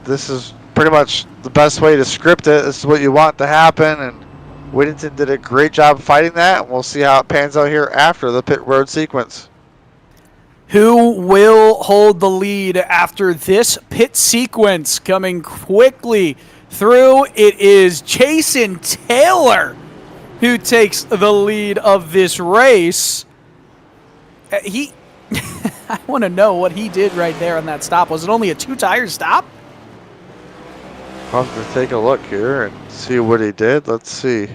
this is pretty much the best way to script it. This is what you want to happen. And Whittington did a great job fighting that. And we'll see how it pans out here after the pit road sequence. Who will hold the lead after this pit sequence? Coming quickly through, it is Jason Taylor who takes the lead of this race. I want to know what he did right there on that stop. Was it only a 2-tire stop? I'll have to take a look here and see what he did. Let's see.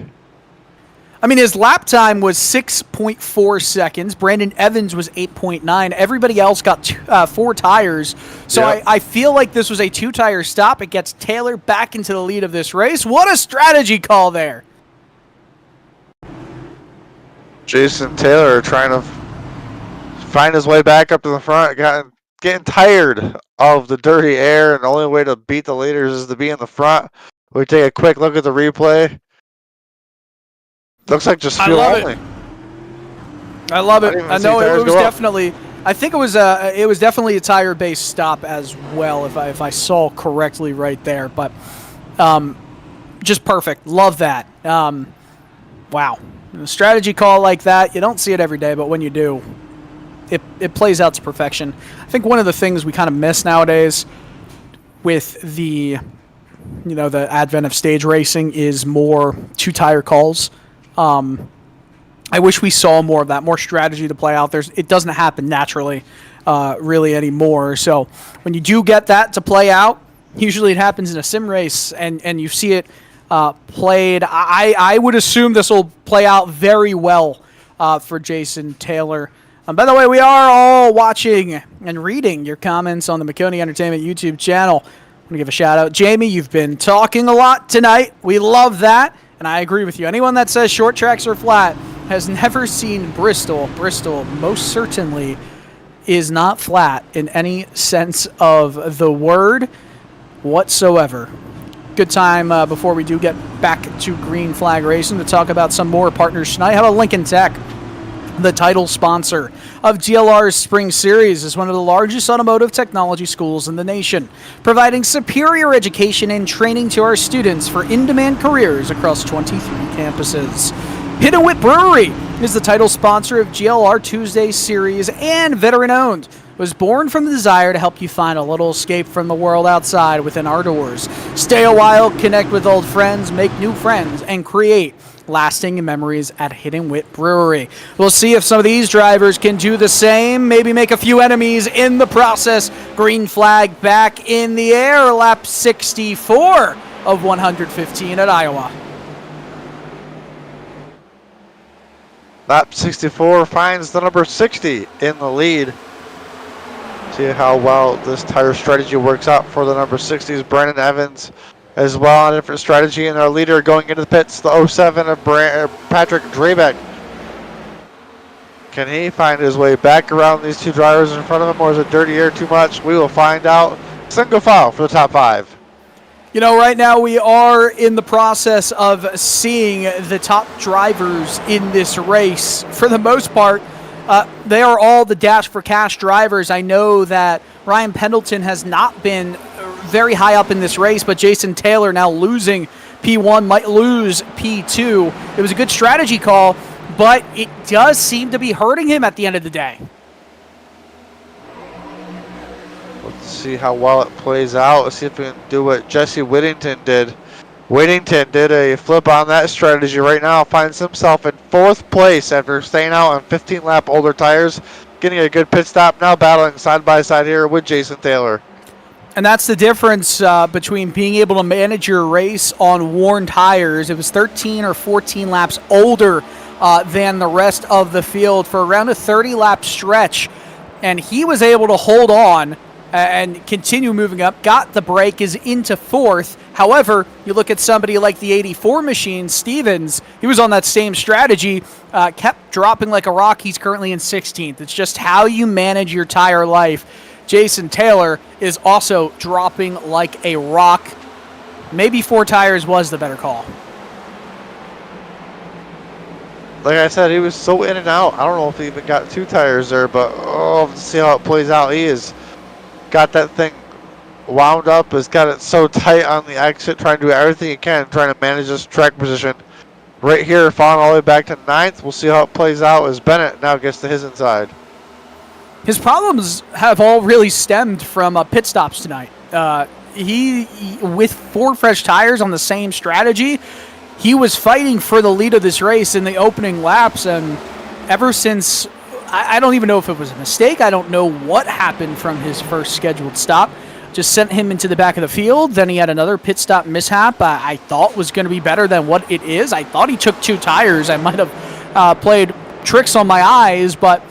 I mean, his lap time was 6.4 seconds. Brandon Evans was 8.9. Everybody else got 4 tires. So yep. I feel like this was a 2-tire stop. It gets Taylor back into the lead of this race. What a strategy call there. Jason Taylor trying to find his way back up to the front, getting tired of the dirty air, and the only way to beat the leaders is to be in the front. We take a quick look at the replay. Looks like just fuel only. I love I it. didn't even I see know tires it was go up. definitely. I think it was definitely a tire-based stop as well, if I saw correctly right there. But just perfect. Love that. Wow, a strategy call like that, you don't see it every day, but when you do, it plays out to perfection. I think one of the things we kind of miss nowadays with the the advent of stage racing is more two-tire calls. I wish we saw more of that, more strategy to play out. It doesn't happen naturally, really anymore. So when you do get that to play out, usually it happens in a sim race, and you see it played. I would assume this will play out very well for Jason Taylor. By the way, we are all watching and reading your comments on the Maconi Entertainment YouTube channel. I'm going to give a shout out. Jamie, you've been talking a lot tonight. We love that, and I agree with you. Anyone that says short tracks are flat has never seen Bristol. Bristol most certainly is not flat in any sense of the word whatsoever. Good time before we do get back to Green Flag Racing to talk about some more partners tonight. How about Lincoln Tech? The title sponsor of GLR's Spring Series is one of the largest automotive technology schools in the nation, providing superior education and training to our students for in-demand careers across 23 campuses. Hidden Wit Brewery is the title sponsor of GLR Tuesday Series and veteran-owned. It was born from the desire to help you find a little escape from the world outside within our doors. Stay a while, connect with old friends, make new friends, and create lasting memories at Hidden Wit Brewery. We'll see if some of these drivers can do the same, maybe make a few enemies in the process. Green flag back in the air, lap 64 of 115 at Iowa. Lap 64 finds the number 60 in the lead. See how well this tire strategy works out for the number 60s, Brandon Evans, as well on a different strategy, and our leader going into the pits, the 07 of Patrick Drabeck. Can he find his way back around these two drivers in front of him, or is it dirty air too much? We will find out. Single file for the top 5. You know, right now we are in the process of seeing the top drivers in this race. For the most part, they are all the Dash for Cash drivers. I know that Ryan Pendleton has not been very high up in this race, but Jason Taylor now losing P1, might lose P2. It was a good strategy call, but it does seem to be hurting him at the end of the day. Let's see how well it plays out. Let's see if we can do what Jesse Whittington did. Whittington did a flip on that strategy right now, finds himself in 4th place after staying out on 15-lap older tires, getting a good pit stop, now battling side by side here with Jason Taylor. And that's the difference between being able to manage your race on worn tires. It was 13 or 14 laps older than the rest of the field for around a 30-lap stretch. And he was able to hold on and continue moving up, got the break, is into 4th. However, you look at somebody like the 84 machine, Stevens, he was on that same strategy, kept dropping like a rock. He's currently in 16th. It's just how you manage your tire life. Jason Taylor is also dropping like a rock. Maybe 4 tires was the better call. Like I said, he was so in and out. I don't know if he even got 2 tires there, but let's see how it plays out. He has got that thing wound up, has got it so tight on the exit, trying to do everything he can, trying to manage this track position. Right here, falling all the way back to 9th. We'll see how it plays out as Bennett now gets to his inside. His problems have all really stemmed from pit stops tonight. He, with 4 fresh tires on the same strategy, he was fighting for the lead of this race in the opening laps, and ever since, I don't even know if it was a mistake. I don't know what happened from his first scheduled stop. Just sent him into the back of the field. Then he had another pit stop mishap I thought was going to be better than what it is. I thought he took 2 tires. I might have played tricks on my eyes, but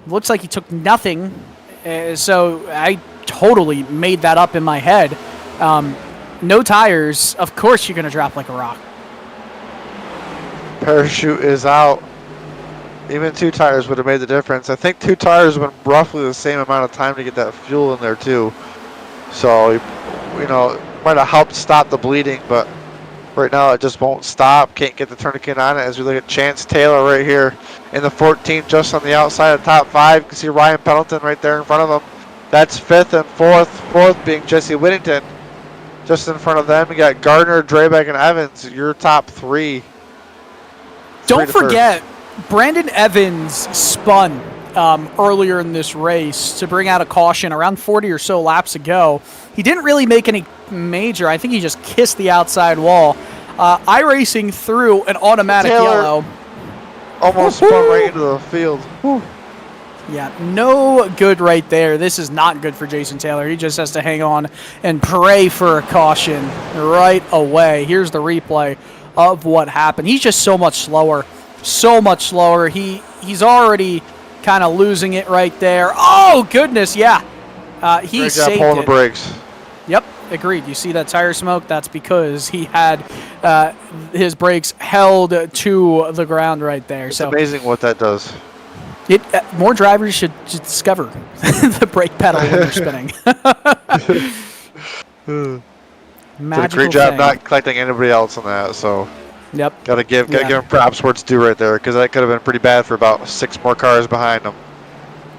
looks like he took nothing, so I totally made that up in my head. No tires, of course you're going to drop like a rock. Parachute is out. Even 2 tires would have made the difference. I think 2 tires would have been roughly the same amount of time to get that fuel in there too. So, might have helped stop the bleeding, but Right now, it just won't stop. Can't get the tourniquet on it. As we look at Chance Taylor right here in the 14, just on the outside of the top 5. You can see Ryan Pendleton right there in front of him. That's 5th and 4th. 4th being Jesse Whittington. Just in front of them, you got Gardner, Draybeck, and Evans. Your top 3. Don't forget, Brandon Evans spun earlier in this race to bring out a caution around 40 or so laps ago. He didn't really make any major. I think he just kissed the outside wall. iRacing through an automatic yellow. Almost spun right into the field. Woo. Yeah, no good right there. This is not good for Jason Taylor. He just has to hang on and pray for a caution right away. Here's the replay of what happened. He's just so much slower. So much slower. He's already kind of losing it right there. Oh, goodness, yeah. He saved pulling it. The brakes. Yep, agreed. You see that tire smoke? That's because he had his brakes held to the ground right there. It's amazing what that does. More drivers should discover the brake pedal when they're spinning. Did a great job not collecting anybody else on that. So, yep. Gotta give him props where it's due right there, because that could have been pretty bad for about 6 more cars behind him.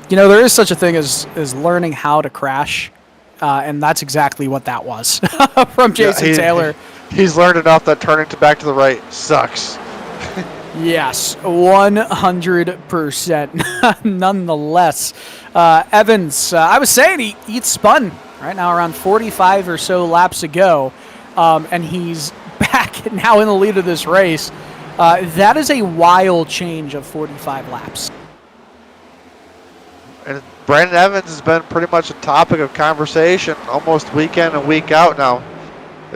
You know, there is such a thing as learning how to crash, and that's exactly what that was from Jason Taylor. He's learned enough that turning back to the right sucks. Yes, 100%. Nonetheless, Evans, I was saying he'd spun right now around 45 or so laps ago, and he's back now in the lead of this race. That is a wild change of 45 laps. And Brandon Evans has been pretty much a topic of conversation almost week in and week out now.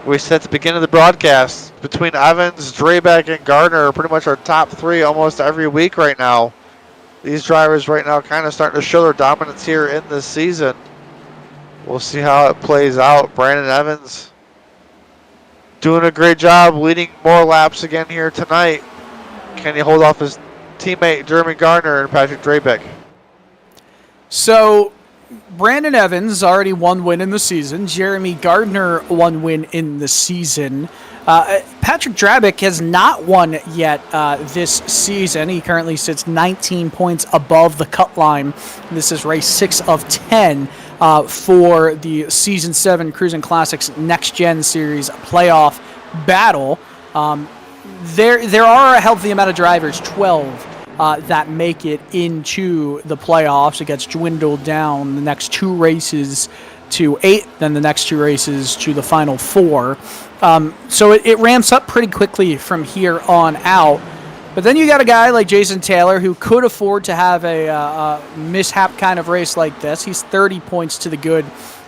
We said at the beginning of the broadcast, between Evans, Draybeck, and Gardner are pretty much our top 3 almost every week right now. These drivers right now kind of starting to show their dominance here in this season. We'll see how it plays out. Brandon Evans doing a great job, leading more laps again here tonight. Can he hold off his teammate Jeremy Gardner and Patrick Draybeck? So, Brandon Evans already 1 win in the season. Jeremy Gardner 1 win in the season. Patrick Draybeck has not won yet this season. He currently sits 19 points above the cut line. This is race 6 of 10 for the Season 7 Cruisin Classics Next Gen Series playoff battle. There are a healthy amount of drivers, 12. That make it into the playoffs. It gets dwindled down the next 2 races to 8, then the next 2 races to the final 4. So it ramps up pretty quickly from here on out. But then you got a guy like Jason Taylor who could afford to have a mishap kind of race like this. He's 30 points to the good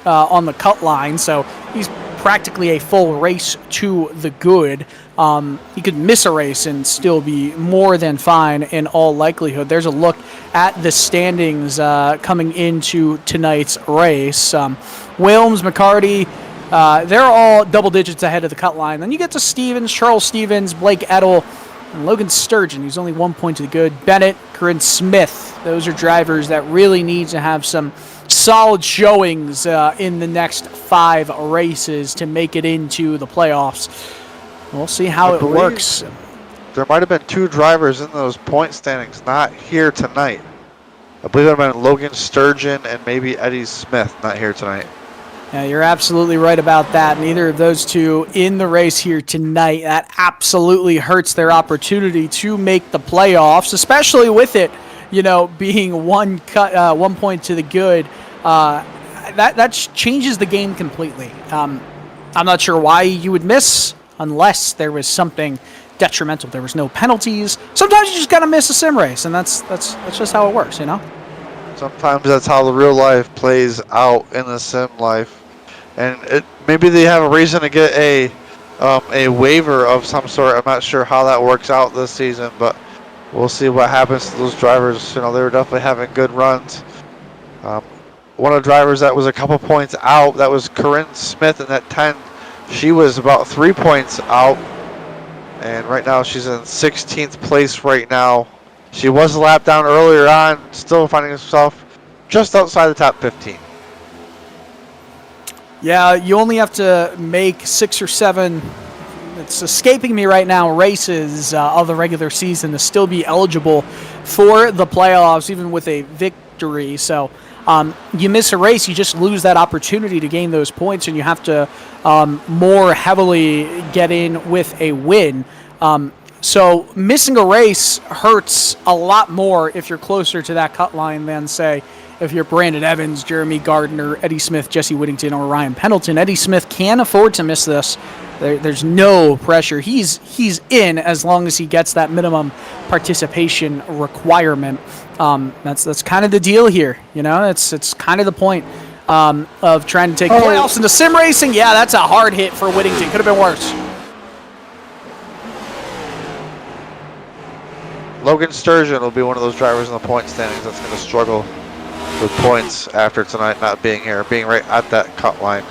on the cut line, so he's practically a full race to the good. He could miss a race and still be more than fine in all likelihood. There's a look at the standings coming into tonight's race. Wilms, McCarty, they're all double digits ahead of the cut line. Then you get to Stevens, Charles Stevens, Blake Edel, and Logan Sturgeon, who's only 1 point to the good. Bennett, Corinne Smith. Those are drivers that really need to have some solid showings in the next 5 races to make it into the playoffs. We'll see how it works. There might have been 2 drivers in those point standings not here tonight. I believe it might have been Logan Sturgeon and maybe Eddie Smith not here tonight. Yeah, you're absolutely right about that. Neither of those 2 in the race here tonight. That absolutely hurts their opportunity to make the playoffs, especially with it, being 1 point to the good. That changes the game completely. I'm not sure why you would miss unless there was something detrimental. There was no penalties. Sometimes you just gotta miss a sim race, and that's just how it works, Sometimes that's how the real life plays out in the sim life, and maybe they have a reason to get a waiver of some sort. I'm not sure how that works out this season, but we'll see what happens to those drivers. They were definitely having good runs. One of the drivers that was a couple points out, that was Corinne Smith in that 10. She was about 3 points out, and right now she's in 16th place right now. She was a lap down earlier on, still finding herself just outside the top 15. Yeah, you only have to make 6 or 7 it's escaping me right now, races of the regular season to still be eligible for the playoffs, even with a victory. So you miss a race, you just lose that opportunity to gain those points, and you have to more heavily get in with a win. So missing a race hurts a lot more if you're closer to that cut line than, say, if you're Brandon Evans, Jeremy Gardner, Eddie Smith, Jesse Whittington, or Ryan Pendleton. Eddie Smith can afford to miss this. There's no pressure. He's in as long as he gets that minimum participation requirement. That's kind of the deal here. It's kind of the point of trying to take playoffs into sim racing. Yeah, that's a hard hit for Whittington. Could have been worse. Logan Sturgeon will be one of those drivers in the point standings that's going to struggle with points after tonight not being here, being right at that cut line.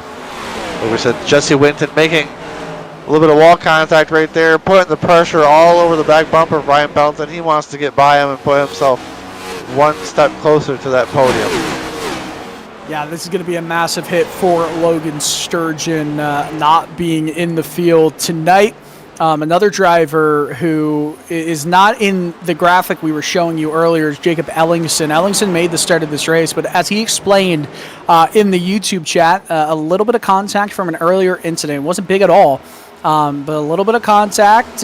Like we said, Jesse Whittington making a little bit of wall contact right there, putting the pressure all over the back bumper of Ryan Pendleton. He wants to get by him and put himself one step closer to that podium. Yeah, this is going to be a massive hit for Logan Sturgeon not being in the field tonight. Another driver who is not in the graphic we were showing you earlier is Jacob Ellingson. Ellingson made the start of this race, but as he explained in the YouTube chat, a little bit of contact from an earlier incident. It wasn't big at all, but a little bit of contact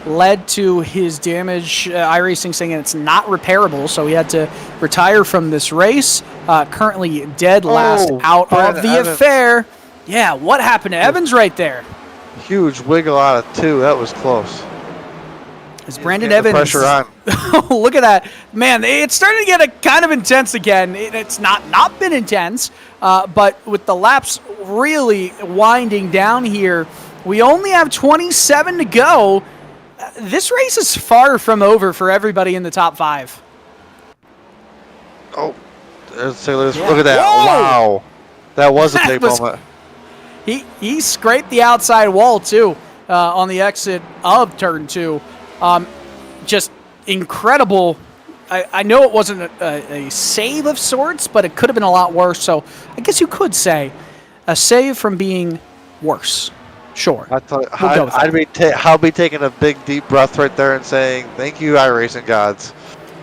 led to his damage. iRacing saying it's not repairable, so he had to retire from this race. Currently dead last out of the affair. Yeah, what happened to Evans right there? Huge wiggle out of 2. That was close. Is Brandon Evans pressure on? Look at that, man! It's starting to get kind of intense again. It's not been intense, but with the laps really winding down here, we only have 27 to go. This race is far from over for everybody in the top 5. Oh, let's look at that! Whoa! Wow, that was a big moment. He scraped the outside wall, too, on the exit of Turn 2. Just incredible. I know it wasn't a save of sorts, but it could have been a lot worse. So I guess you could say a save from being worse. Sure. I'll be taking a big, deep breath right there and saying, thank you, iRacing gods,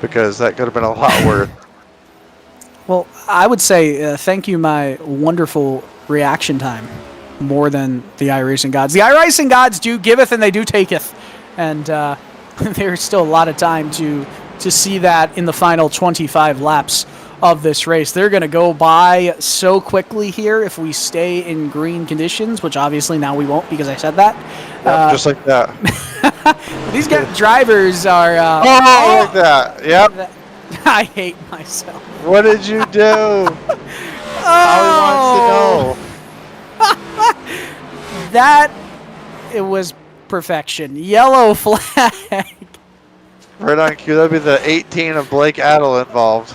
because that could have been a lot worse. Well, I would say thank you, my wonderful reaction time, more than the iRacing gods. The iRacing gods do giveth and they do taketh, and there's still a lot of time to see that in the final 25 laps of this race. They're going to go by so quickly here if we stay in green conditions, which obviously now we won't because I said that. Just like that. These drivers are... like that. Yep. I hate myself. What did you do? How he wants to know. It was perfection. Yellow flag. Right on cue. That'd be the 18 of Blake Adel involved.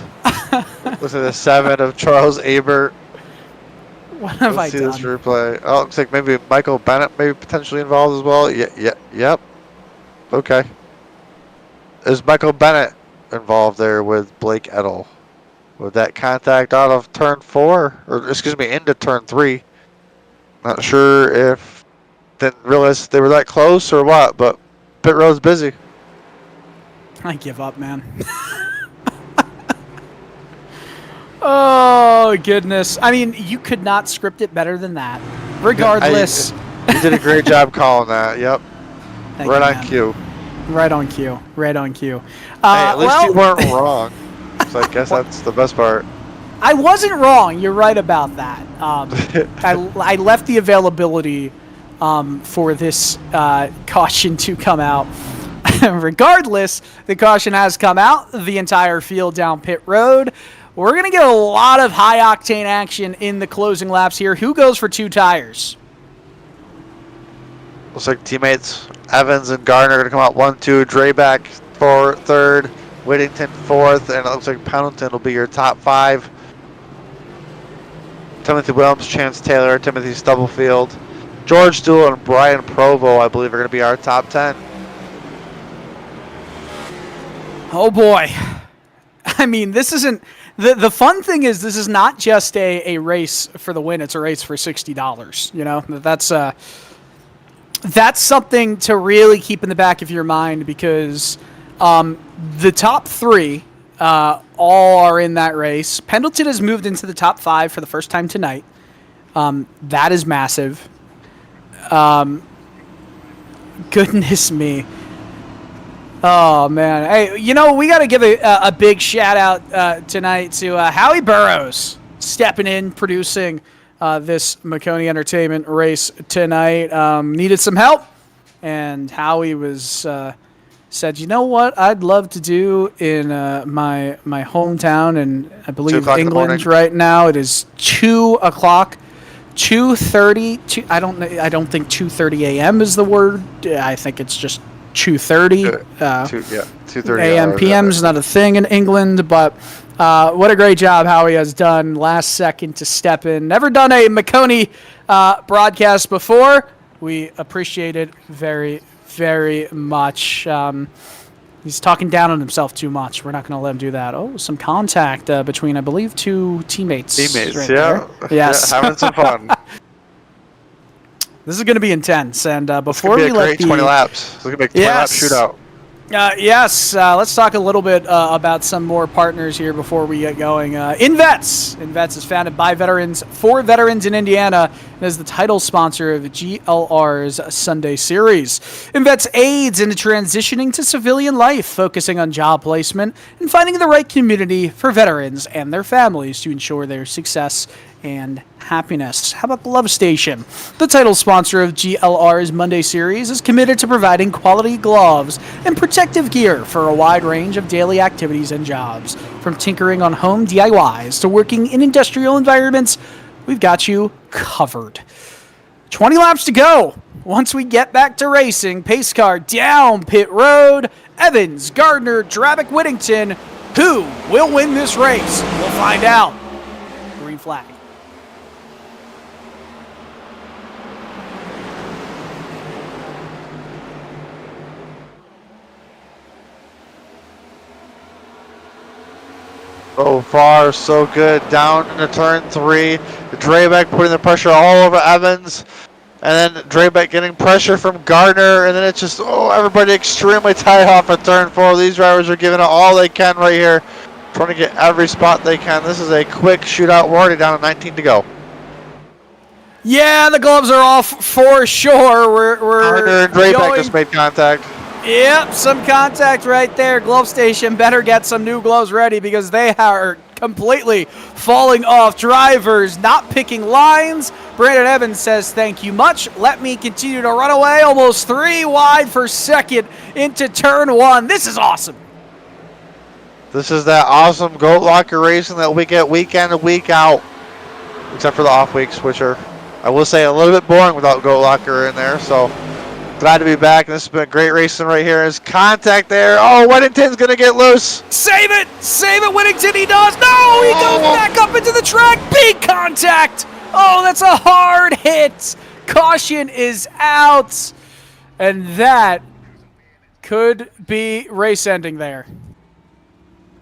Looks like the 7 of Charles Aber. What have I done? Let's see this replay. Oh, looks like maybe Michael Bennett maybe potentially involved as well. Yep. Okay. Is Michael Bennett involved there with Blake Edel? With that contact out of turn 4, or excuse me, into turn 3. Not sure if didn't realize they were that close or what, but pit road's busy. I give up, man. Oh, goodness. I mean, you could not script it better than that. Regardless. You did a great job calling that. Yep. Right on cue. Right on cue. Right on cue. Hey, at least you weren't wrong. So I guess that's the best part. I wasn't wrong. You're right about that. I left the availability for this caution to come out. Regardless, the caution has come out. The entire field down pit road. We're going to get a lot of high-octane action in the closing laps here. Who goes for 2 tires? Looks like teammates Evans and Gardner are going to come out 1-2. Drayback for 3rd. Whittington 4th. And it looks like Pendleton will be your top 5. Timothy Williams, Chance Taylor, Timothy Stubblefield, George Duell, and Brian Provo, I believe, are going to be our top 10. Oh, boy. I mean, this isn't... The fun thing is this is not just a race for the win. It's a race for $60. You know, that's that's something to really keep in the back of your mind because the top three all are in that race. Pendleton has moved into the top 5 for the first time tonight. That is massive. Goodness me. Oh, man. Hey, we got to give a big shout out tonight to Howie Burrows stepping in, producing this Maconi Entertainment race tonight. Needed some help, and Howie said, you know what I'd love to do in my hometown, and I believe England right now. It is 2 o'clock. 2:30. I don't think 2:30 a.m. is the word. I think it's just 2:30. 2:30 a.m. p.m. is not a thing in England, but what a great job Howie has done last second to step in. Never done a Maconi broadcast before. We appreciate it very, very much. He's talking down on himself too much. We're not going to let him do that. Oh, some contact between, I believe, 2 teammates. Teammates, right there. Yes. Yeah, having some fun. This is going to be intense. And before we let 20 laps. It's going to be a 20-lap shootout. Yes, let's talk a little bit about some more partners here before we get going. InVets. InVets is founded by veterans for veterans in Indiana and is the title sponsor of GLR's Sunday Series. InVets aids in transitioning to civilian life, focusing on job placement and finding the right community for veterans and their families to ensure their success and happiness. How about Glove Station? The title sponsor of GLR's Monday Series is committed to providing quality gloves and protective gear for a wide range of daily activities and jobs. From tinkering on home DIYs to working in industrial environments, we've got you covered. 20 laps to go. Once we get back to racing, pace car down pit road. Evans, Gardner, Drabick, Whittington. Who will win this race? We'll find out. Green flag. So far, so good. Down into turn 3. Drabeck putting the pressure all over Evans. And then Drabeck getting pressure from Gardner. And then it's just, everybody extremely tight off at turn 4. These drivers are giving it all they can right here. Trying to get every spot they can. This is a quick shootout. We're already down to 19 to go. Yeah, the gloves are off for sure. Gardner and Drabeck just made contact. Yep, some contact right there. Glove Station better get some new gloves ready because they are completely falling off. Drivers not picking lines. Brandon Evans says, thank you much. Let me continue to run away. Almost 3 wide for second into turn 1. This is awesome. This is that awesome GoatLocker Racing that we get week in and week out. Except for the off weeks, which are, I will say, a little bit boring without GoatLocker in there. So glad to be back. This has been great racing right here. There's contact there. Oh, Whittington's going to get loose. Save it. Save it, Whittington. He does. No, he goes back up into the track. Big contact. Oh, that's a hard hit. Caution is out. And that could be race ending there.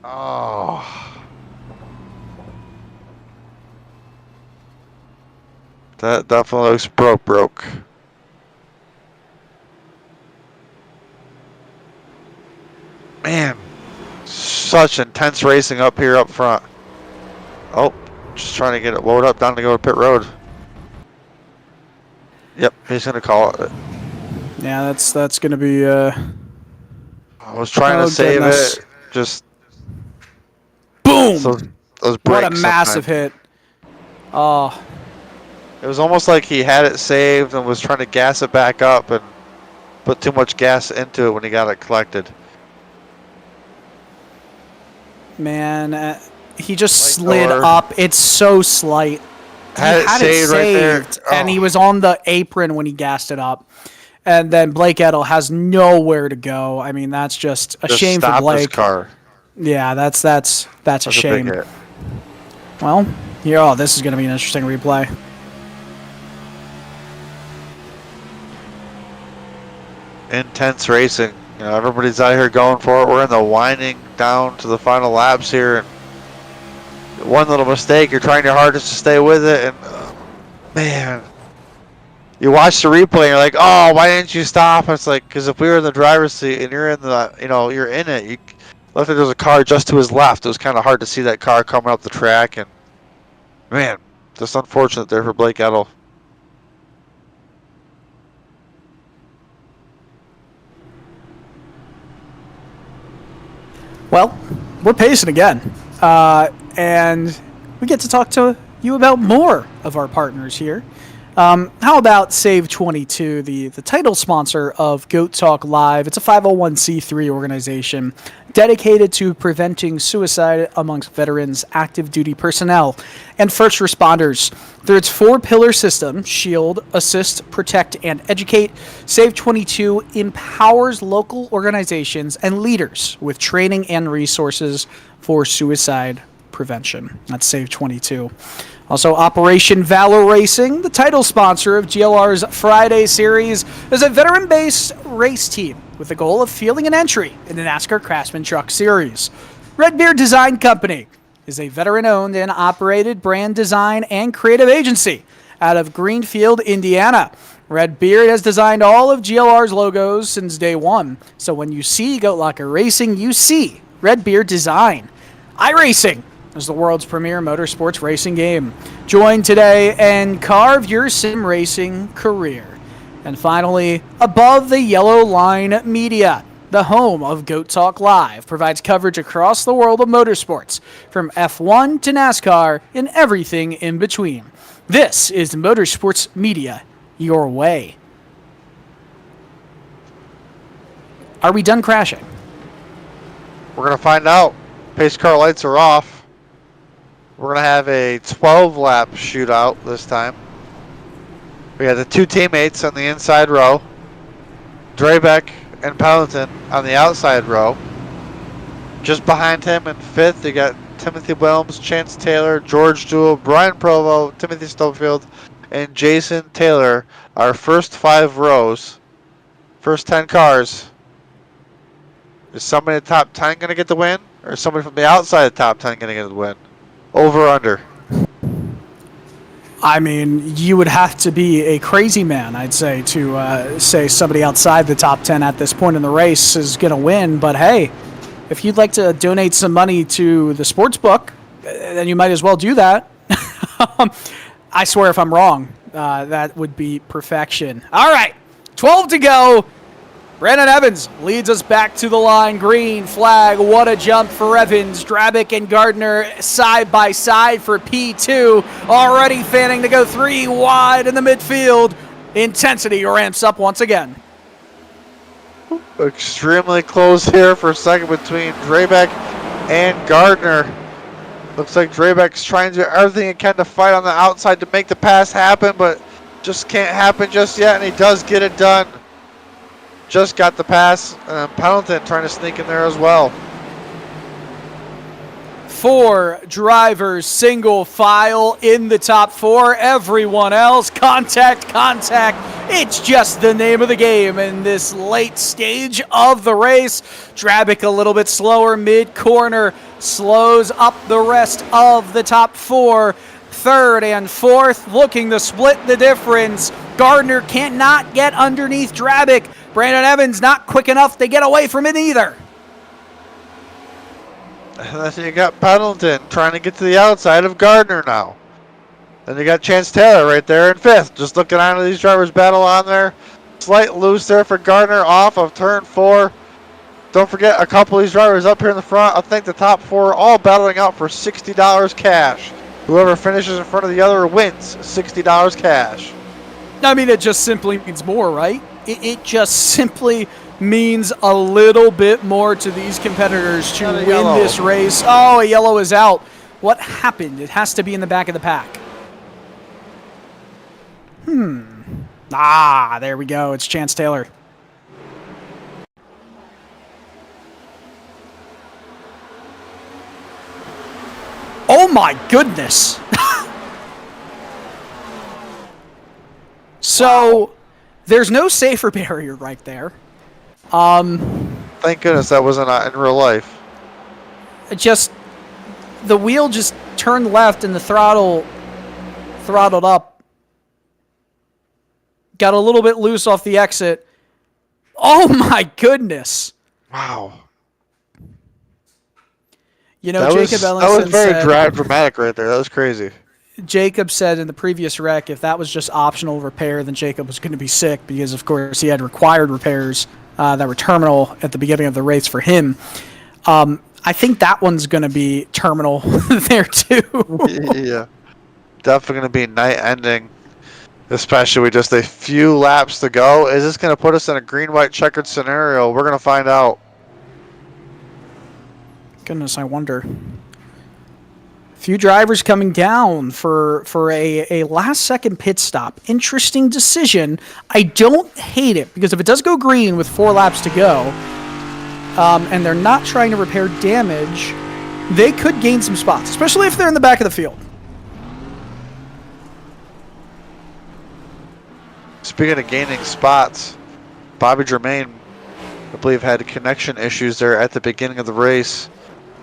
Oh. That definitely looks broke. Man, such intense racing up here up front. Oh, just trying to get it loaded up down to go to pit road. Yep, he's going to call it. Yeah, that's going to be... I was trying to save it. Just... Boom! Those what a massive hit. Oh. It was almost like he had it saved and was trying to gas it back up and put too much gas into it when he got it collected. Man, he just slid up. It's so slight. He had it saved right there. And he was on the apron when he gassed it up. And then Blake Edel has nowhere to go. I mean, that's just a shame for Blake. His car. Yeah, that's a shame. Well, this is going to be an interesting replay. Intense racing. Everybody's out here going for it. We're in the winding down to the final laps here. And one little mistake, you're trying your hardest to stay with it, and man, you watch the replay and you're like, oh, why didn't you stop? It's like, because if we were in the driver's seat and you're in the, you're in it, looked like there was a car just to his left. It was kind of hard to see that car coming up the track, and man, just unfortunate there for Blake Edel. Well, we're pacing again, and we get to talk to you about more of our partners here. How about Save 22, the title sponsor of Goat Talk Live? It's a 501c3 organization dedicated to preventing suicide amongst veterans, active duty personnel, and first responders. Through its 4-pillar system, Shield, Assist, Protect, and Educate, Save 22 empowers local organizations and leaders with training and resources for suicide prevention. That's Save 22. Also, Operation Valor Racing, the title sponsor of GLR's Friday series, is a veteran-based race team with the goal of fielding an entry in the NASCAR Craftsman Truck Series. Red Beard Design Company is a veteran-owned and operated brand design and creative agency out of Greenfield, Indiana. Red Beard has designed all of GLR's logos since day one, so when you see GoatLocker Racing, you see Red Beard Design. iRacing is the world's premier motorsports racing game. Join today and carve your sim racing career. And finally, Above the Yellow Line Media, the home of Goat Talk Live, provides coverage across the world of motorsports, from F1 to NASCAR and everything in between. This is motorsports media your way. Are we done crashing? We're going to find out. Pace car lights are off. We're going to have a 12-lap shootout this time. We got the 2 teammates on the inside row. Drebeck and Pendleton on the outside row. Just behind him in 5th, you got Timothy Williams, Chance Taylor, George Jewell, Brian Provo, Timothy Stubblefield, and Jason Taylor. Our first 5 rows, first 10 cars. Is somebody in the top 10 going to get the win? Or is somebody from the outside of the top 10 going to get the win? Over or under? I mean, you would have to be a crazy man, I'd say, to say somebody outside the top 10 at this point in the race is going to win. But hey, if you'd like to donate some money to the sports book, then you might as well do that. I swear if I'm wrong, that would be perfection. All right, 12 to go. Brandon Evans leads us back to the line. Green flag. What a jump for Evans. Drabick and Gardner side by side for P2. Already fanning to go 3 wide in the midfield. Intensity ramps up once again. Extremely close here for a second between Drabeck and Gardner. Looks like Drabeck's trying to do everything he can to fight on the outside to make the pass happen, but just can't happen just yet, and he does get it done. Just got the pass. Pendleton trying to sneak in there as well. 4 drivers, single file in the top 4. Everyone else, contact. It's just the name of the game in this late stage of the race. Drabick a little bit slower mid-corner, slows up the rest of the top 4. 3rd and 4th looking to split the difference. Gardner cannot get underneath Drabick. Brandon Evans not quick enough to get away from it either. And then you got Pendleton trying to get to the outside of Gardner now. Then you got Chance Taylor right there in 5th. Just looking on to these drivers battle on there. Slight loose there for Gardner off of turn 4. Don't forget a couple of these drivers up here in the front. I think the top 4 all battling out for $60 cash. Whoever finishes in front of the other wins $60 cash. I mean, it just simply means more, right? It just simply means a little bit more to these competitors to win this race. Oh, a yellow is out. What happened? It has to be in the back of the pack. There we go. It's Chance Taylor. Oh my goodness. So, there's no safer barrier right there. Thank goodness that wasn't in real life. The wheel just turned left and the throttled up got a little bit loose off the exit. Oh my goodness. Wow. You know, That Jacob was Ellingson very said, dramatic right there. That was crazy. Jacob said in the previous wreck, if that was just optional repair, then Jacob was going to be sick because, of course, he had required repairs that were terminal at the beginning of the race for him. I think that one's going to be terminal there, too. Yeah. Definitely going to be night ending, especially with just a few laps to go. Is this going to put us in a green-white checkered scenario? We're going to find out. Goodness, I wonder. Few drivers coming down for a last-second pit stop. Interesting decision. I don't hate it, because if it does go green with 4 laps to go, and they're not trying to repair damage, they could gain some spots, especially if they're in the back of the field. Speaking of gaining spots, Bobby Germain, I believe, had connection issues there at the beginning of the race.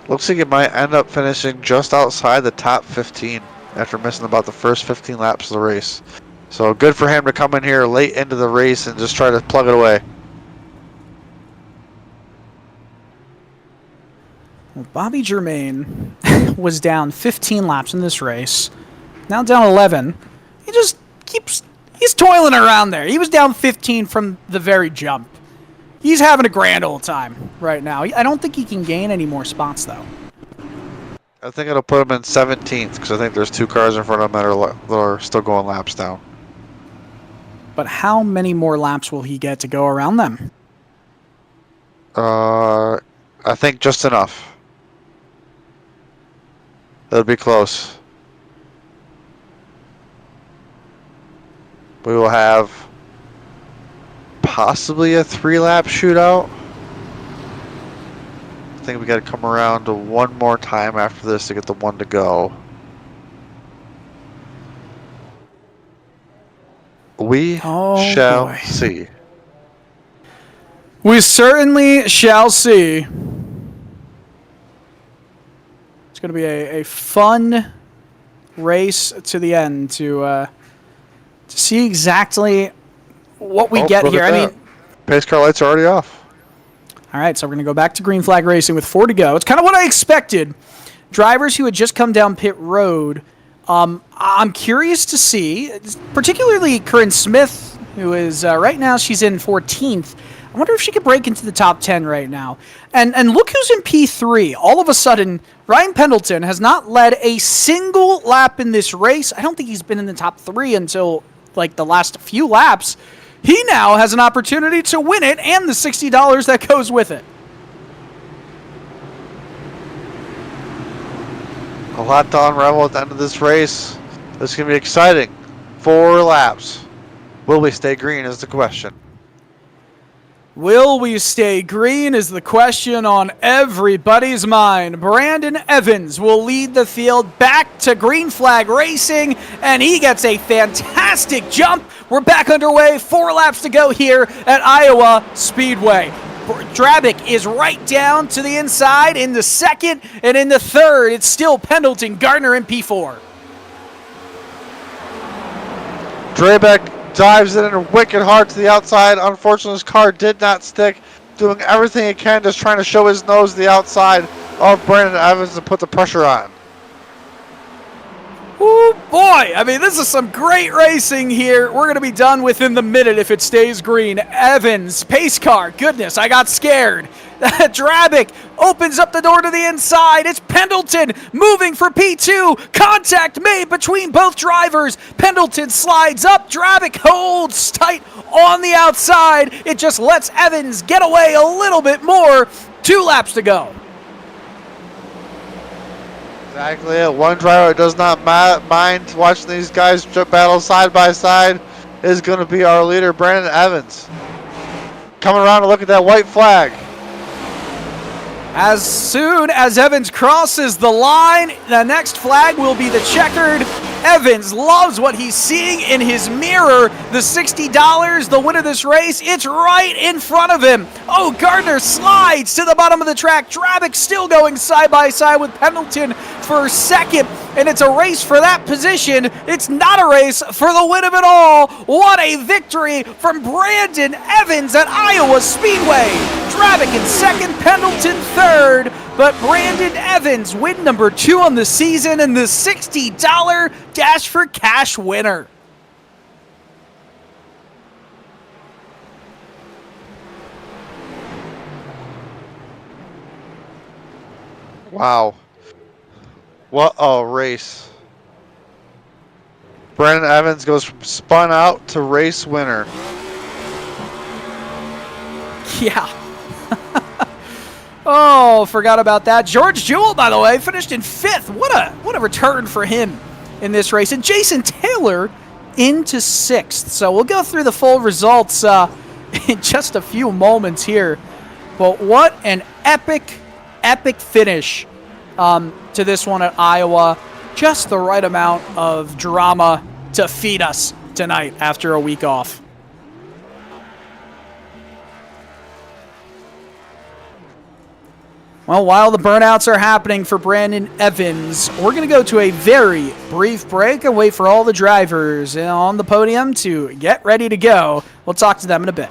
Looks like it might end up finishing just outside the top 15 after missing about the first 15 laps of the race. So good for him to come in here late into the race and just try to plug it away. Well, Bobby Germain was down 15 laps in this race. Now down 11. He just he's toiling around there. He was down 15 from the very jump. He's having a grand old time right now. I don't think he can gain any more spots, though. I think it'll put him in 17th because I think there's 2 cars in front of him that are still going laps down. But how many more laps will he get to go around them? I think just enough. It'll be close. We will have possibly a 3-lap shootout. I think we got to come around to one more time after this to get the 1 to go. We shall see. We certainly shall see. It's going to be a fun race to the end to see exactly what we get here. I mean, pace car lights are already off. All right, so we're going to go back to green flag racing with 4 to go. It's kind of what I expected. Drivers who had just come down pit road. I'm curious to see, particularly Corinne Smith, who is right now she's in 14th. I wonder if she could break into the top 10 right now. And look who's in P3. All of a sudden, Ryan Pendleton has not led a single lap in this race. I don't think he's been in the top 3 until like the last few laps. He now has an opportunity to win it and the $60 that goes with it. A lot to unravel at the end of this race. This is going to be exciting. 4 laps. Will we stay green is the question. Will we stay green is the question on everybody's mind. Brandon Evans will lead the field back to green flag racing, and he gets a fantastic jump. We're back underway. 4 laps to go here at Iowa Speedway. Drabick is right down to the inside in the second, and in the third, it's still Pendleton, Gardner, and P4. Drabick dives it in wicked hard to the outside. Unfortunately, his car did not stick. Doing everything he can, just trying to show his nose to the outside of Brandon Evans and put the pressure on. Oh boy, I mean, this is some great racing here. We're going to be done within the minute if it stays green. Evans, pace car, goodness, I got scared. Drabick opens up the door to the inside. It's Pendleton moving for P2. Contact made between both drivers. Pendleton slides up. Drabick holds tight on the outside. It just lets Evans get away a little bit more. 2 laps to go. Exactly it. One driver does not mind watching these guys battle side by side is going to be our leader, Brandon Evans. Coming around to look at that white flag. As soon as Evans crosses the line, the next flag will be the checkered. Evans loves what he's seeing in his mirror. The $60, the win of this race, it's right in front of him. Oh, Gardner slides to the bottom of the track. Drabick still going side by side with Pendleton for second. and it's a race for that position. It's not a race for the win of it all. What a victory from Brandon Evans at Iowa Speedway. Dravick in second, Pendleton third, but Brandon Evans win number 2 on the season and the $60 Dash for Cash winner. Wow. What a race. Brandon Evans goes from spun out to race winner. Yeah. Oh, forgot about that. George Jewell, by the way, finished in 5th. What a return for him in this race. And Jason Taylor into 6th. So we'll go through the full results in just a few moments here. But what an epic finish to this one at Iowa. Just the right amount of drama to feed us tonight after a week off. Well, while the burnouts are happening for Brandon Evans, we're going to go to a very brief break and wait for all the drivers on the podium to get ready to go. We'll talk to them in a bit.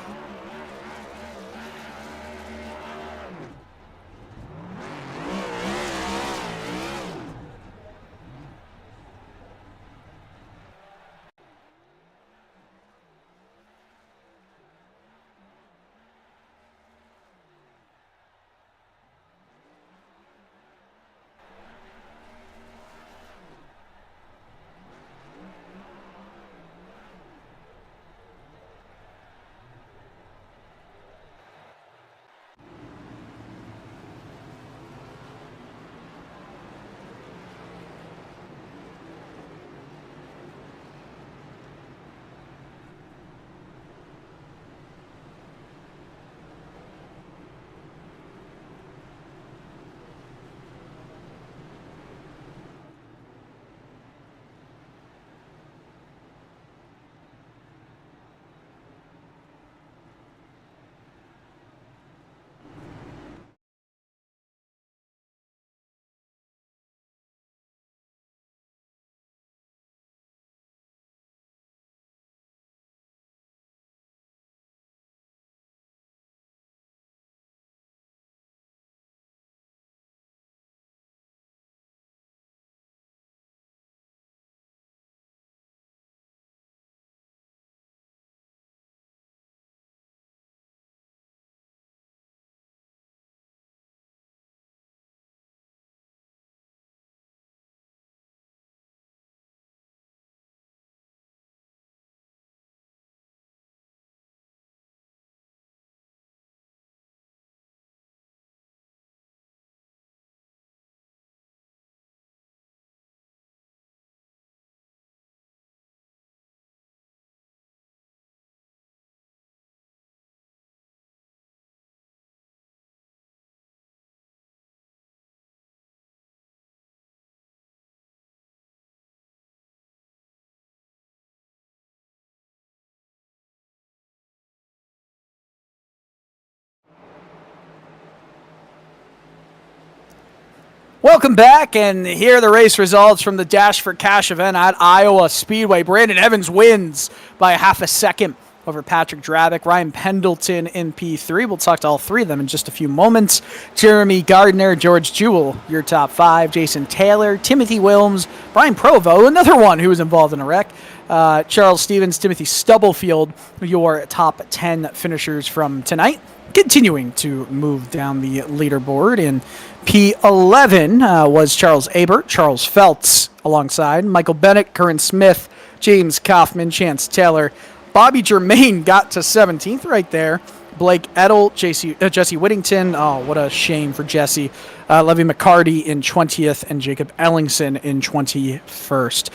Welcome back, and here are the race results from the Dash for Cash event at Iowa Speedway. Brandon Evans wins by a half a second over Patrick Dravick. Ryan Pendleton in P3. We'll talk to all three of them in just a few moments. Jeremy Gardner, George Jewell, your top 5. Jason Taylor, Timothy Wilms, Brian Provo, another one who was involved in a wreck. Charles Stevens, Timothy Stubblefield, your top 10 finishers from tonight. Continuing to move down the leaderboard in P11 was Charles Abert, Charles Feltz alongside Michael Bennett, Curran Smith, James Kaufman, Chance Taylor. Bobby Germain got to 17th right there. Blake Edel, Jesse Whittington. Oh, what a shame for Jesse. Levy McCarty in 20th and Jacob Ellingson in 21st.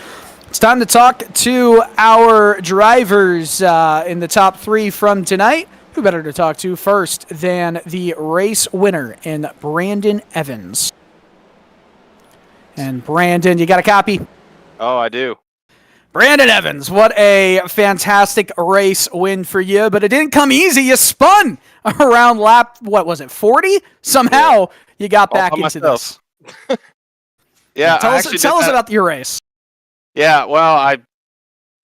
It's time to talk to our drivers in the top 3 from tonight. Who better to talk to first than the race winner in Brandon Evans? And Brandon, you got a copy? Oh, I do. Brandon Evans, what a fantastic race win for you, but it didn't come easy. You spun around lap, 40? Somehow you got back into this. Yeah, Tell I us actually tell did us that. about your race. Yeah, well,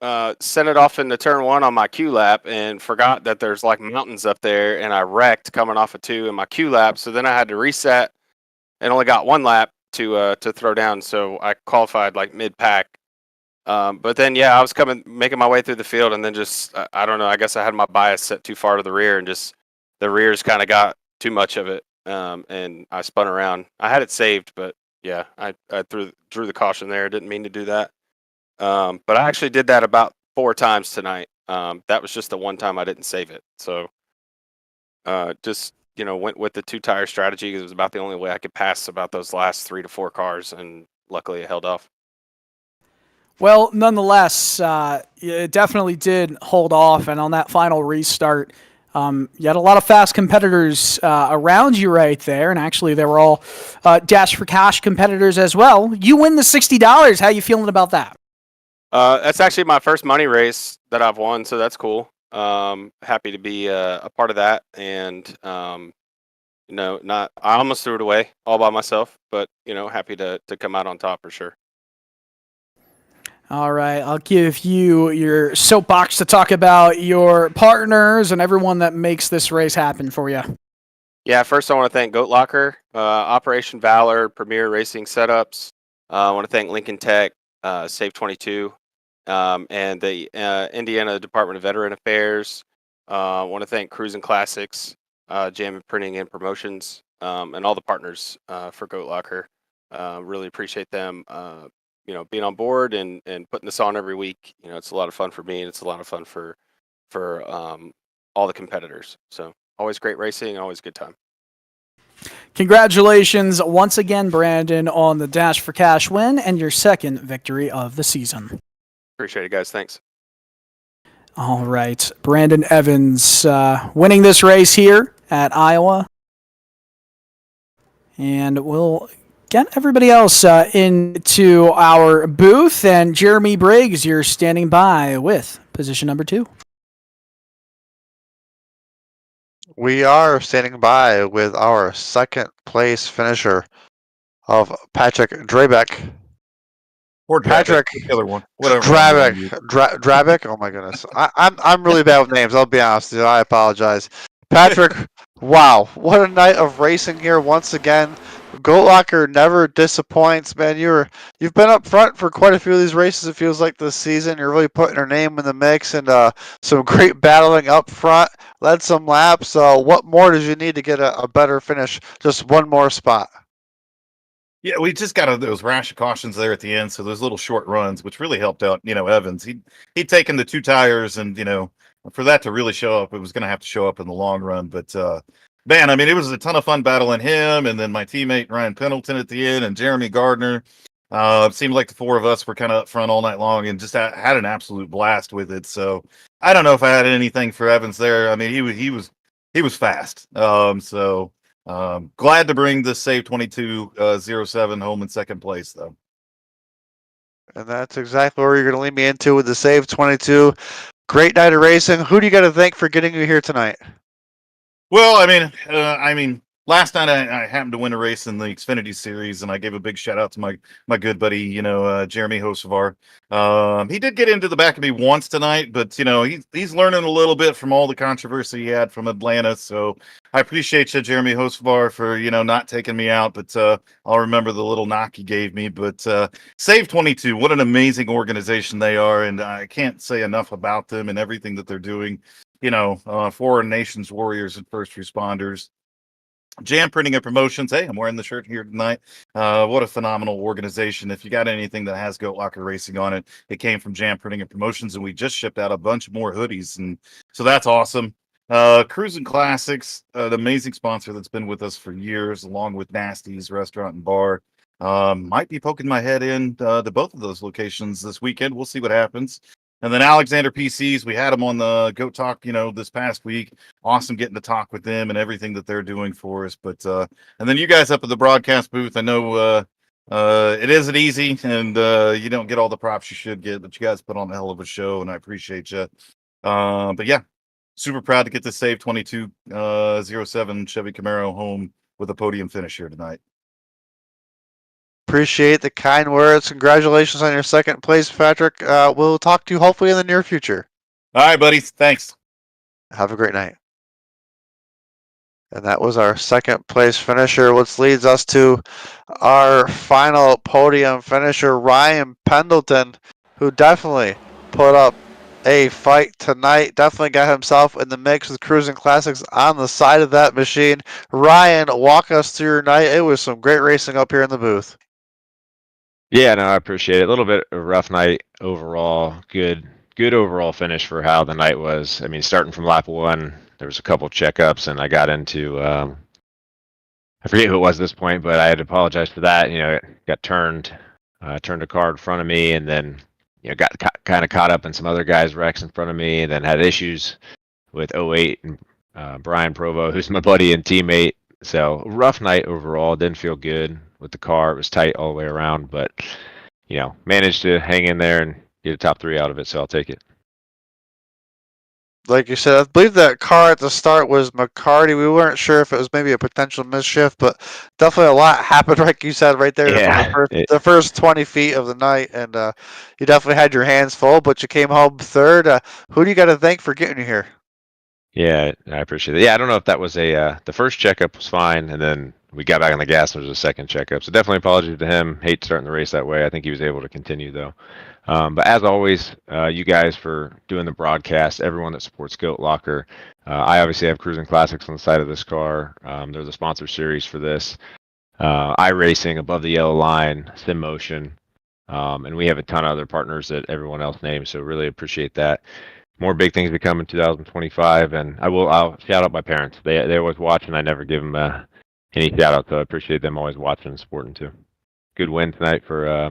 I sent it off into turn one on my Q lap and forgot that there's like mountains up there, and I wrecked coming off of two in my Q lap. So then I had to reset and only got one lap to throw down. So I qualified like mid pack. But then yeah, I was making my way through the field, and then just I don't know. I guess I had my bias set too far to the rear, and just the rears kind of got too much of it, and I spun around. I had it saved, but yeah, I drew the caution there. Didn't mean to do that. But I actually did that about 4 times tonight. That was just the one time I didn't save it. So just went with the 2 tire strategy because it was about the only way I could pass about those last 3 to 4 cars, and luckily it held off. Well, nonetheless, it definitely did hold off, and on that final restart, you had a lot of fast competitors around you right there, and actually they were all Dash for Cash competitors as well. You win the $60. How you feeling about that? That's actually my first money race that I've won, so that's cool. Happy to be a part of that, and not I almost threw it away all by myself, but happy to come out on top for sure. All right, I'll give you your soapbox to talk about your partners and everyone that makes this race happen for you. Yeah, first I want to thank GoatLocker, Operation Valor, Premier Racing Setups. I want to thank Lincoln Tech, Save 22, and the Indiana Department of Veteran Affairs. I want to thank Cruisin Classics, Jam and Printing and Promotions, and all the partners for GoatLocker. Really appreciate them, being on board and putting this on every week. It's a lot of fun for me, and it's a lot of fun for all the competitors. So always great racing, always good time. Congratulations once again, Brandon, on the Dash for Cash win and your second victory of the season. Appreciate it, guys. Thanks. All right, Brandon Evans winning this race here at Iowa. And we'll get everybody else into our booth. And Jeremy Briggs, you're standing by with position number 2. We are standing by with our second place finisher of Patrick Drabeck. Or Patrick the other one. Whatever. Drabeck. Oh my goodness, I'm really bad with names. I'll be honest with you. I apologize, Patrick. Wow, what a night of racing here once again. GoatLocker never disappoints, man. You've been up front for quite a few of these races. It feels like this season. You're really putting your name in the mix, and some great battling up front. Led some laps. What more did you need to get a better finish? Just one more spot. Yeah, we just got those rash of cautions there at the end, so those little short runs, which really helped out. Evans, he'd taken the 2 tires, and for that to really show up, it was going to have to show up in the long run. But man, I mean, it was a ton of fun battling him, and then my teammate Ryan Pendleton at the end, and Jeremy Gardner. It seemed like the 4 of us were kind of up front all night long, and just had an absolute blast with it. So I don't know if I had anything for Evans there. I mean, he was fast. Glad to bring the Save 2207 home in second place, though. And that's exactly where you're going to lead me into with the Save 22. Great night of racing. Who do you got to thank for getting you here tonight? Well, I mean, last night I happened to win a race in the Xfinity Series, and I gave a big shout out to my good buddy, Jeremy Hosevar. He did get into the back of me once tonight, but he's learning a little bit from all the controversy he had from Atlanta. So I appreciate you, Jeremy Hosevar, for not taking me out, but I'll remember the little knock he gave me. But Save 22, what an amazing organization they are, and I can't say enough about them and everything that they're doing. For our nation's warriors and first responders. Jam Printing and Promotions. Hey, I'm wearing the shirt here tonight. What a phenomenal organization. If you got anything that has GoatLocker Racing on it, it came from Jam Printing and Promotions, and we just shipped out a bunch more hoodies, and so that's awesome. Cruisin Classics, an amazing sponsor that's been with us for years, along with Nasty's Restaurant and Bar. Might be poking my head in to both of those locations this weekend. We'll see what happens. And then Alexander PCs, we had them on the Goat Talk, this past week. Awesome getting to talk with them and everything that they're doing for us. But and then you guys up at the broadcast booth, I know it isn't easy, and you don't get all the props you should get, but you guys put on a hell of a show, and I appreciate you. But yeah, super proud to get the Save 2207 Chevy Camaro home with a podium finish here tonight. appreciate the kind words. Congratulations on your second place, Patrick. We'll talk to you hopefully in the near future. All right, buddy. Thanks. Have a great night. And that was our second place finisher, which leads us to our final podium finisher, Ryan Pendleton, who definitely put up a fight tonight. Definitely got himself in the mix with Cruisin Classics on the side of that machine. Ryan, walk us through your night. It was some great racing up here in the booth. Yeah, no, I appreciate it. A little bit of a rough night overall. Good overall finish for how the night was. I mean, starting from lap 1, there was a couple checkups, and I got into I forget who it was at this point, but I had to apologize for that. It got turned a car in front of me, and then got kind of caught up in some other guys' wrecks in front of me, and then had issues with 08 and Brian Provo, who's my buddy and teammate. So rough night overall. Didn't feel good with the car. It was tight all the way around, but managed to hang in there and get a top 3 out of it. So I'll take it. Like you said, I believe that car at the start was McCarty. We weren't sure if it was maybe a potential misshift, but definitely a lot happened, like you said, right there Yeah, for the first 20 feet of the night. And you definitely had your hands full, but you came home third. Who do you got to thank for getting you here? Yeah, I appreciate it. Yeah, I don't know if that was the first checkup was fine, and then we got back on the gas. There was a second checkup, so definitely apology to him. Hate starting the race that way. I think he was able to continue though. But as always, you guys for doing the broadcast, everyone that supports GoatLocker. I obviously have Cruisin Classics on the side of this car. They're the sponsor series for this. iRacing, Above the Yellow Line, Sim Motion, and we have a ton of other partners that everyone else names. So really appreciate that. More big things to come in 2025, and I'll shout out my parents. They always watch, and I never give them any shout out. So I appreciate them always watching and supporting too. Good win tonight for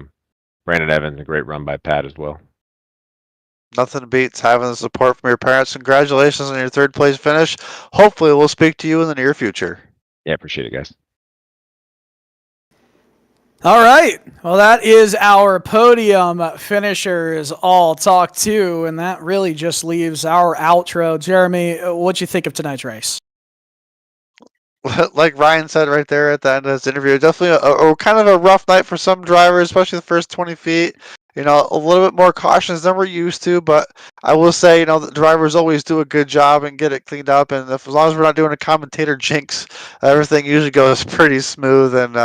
Brandon Evans, a great run by Pat as well. Nothing beats having the support from your parents. Congratulations on your third place finish. Hopefully we'll speak to you in the near future. Yeah, appreciate it, guys. All right. Well, that is our podium finishers all talked to, and that really just leaves our outro. Jeremy, what'd you think of tonight's race? Like Ryan said right there at the end of this interview, definitely a kind of a rough night for some drivers, especially the first 20 feet. A little bit more cautious than we're used to, but I will say, the drivers always do a good job and get it cleaned up. And as long as we're not doing a commentator jinx, everything usually goes pretty smooth. And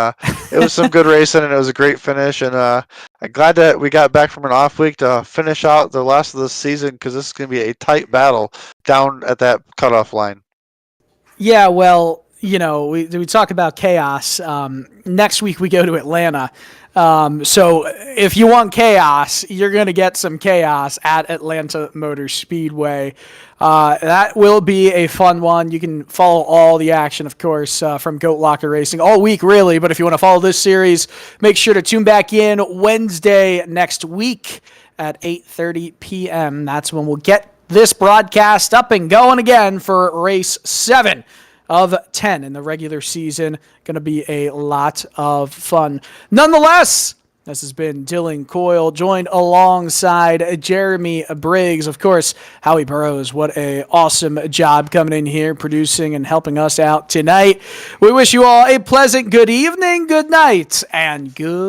it was some good racing, and it was a great finish. And I'm glad that we got back from an off week to finish out the last of the season, because this is going to be a tight battle down at that cutoff line. Yeah, well, we talk about chaos. Next week we go to Atlanta. So if you want chaos, you're going to get some chaos at Atlanta Motor Speedway. That will be a fun one. You can follow all the action, of course, from GoatLocker Racing all week, really. But if you want to follow this series, make sure to tune back in Wednesday next week at 8:30 p.m. That's when we'll get this broadcast up and going again for race 7 of 10 in the regular season. Going to be a lot of fun. Nonetheless, this has been Dylan Coyle, joined alongside Jeremy Briggs. Of course, Howie Burrows, what a awesome job coming in here, producing and helping us out tonight. We wish you all a pleasant good evening, good night, and good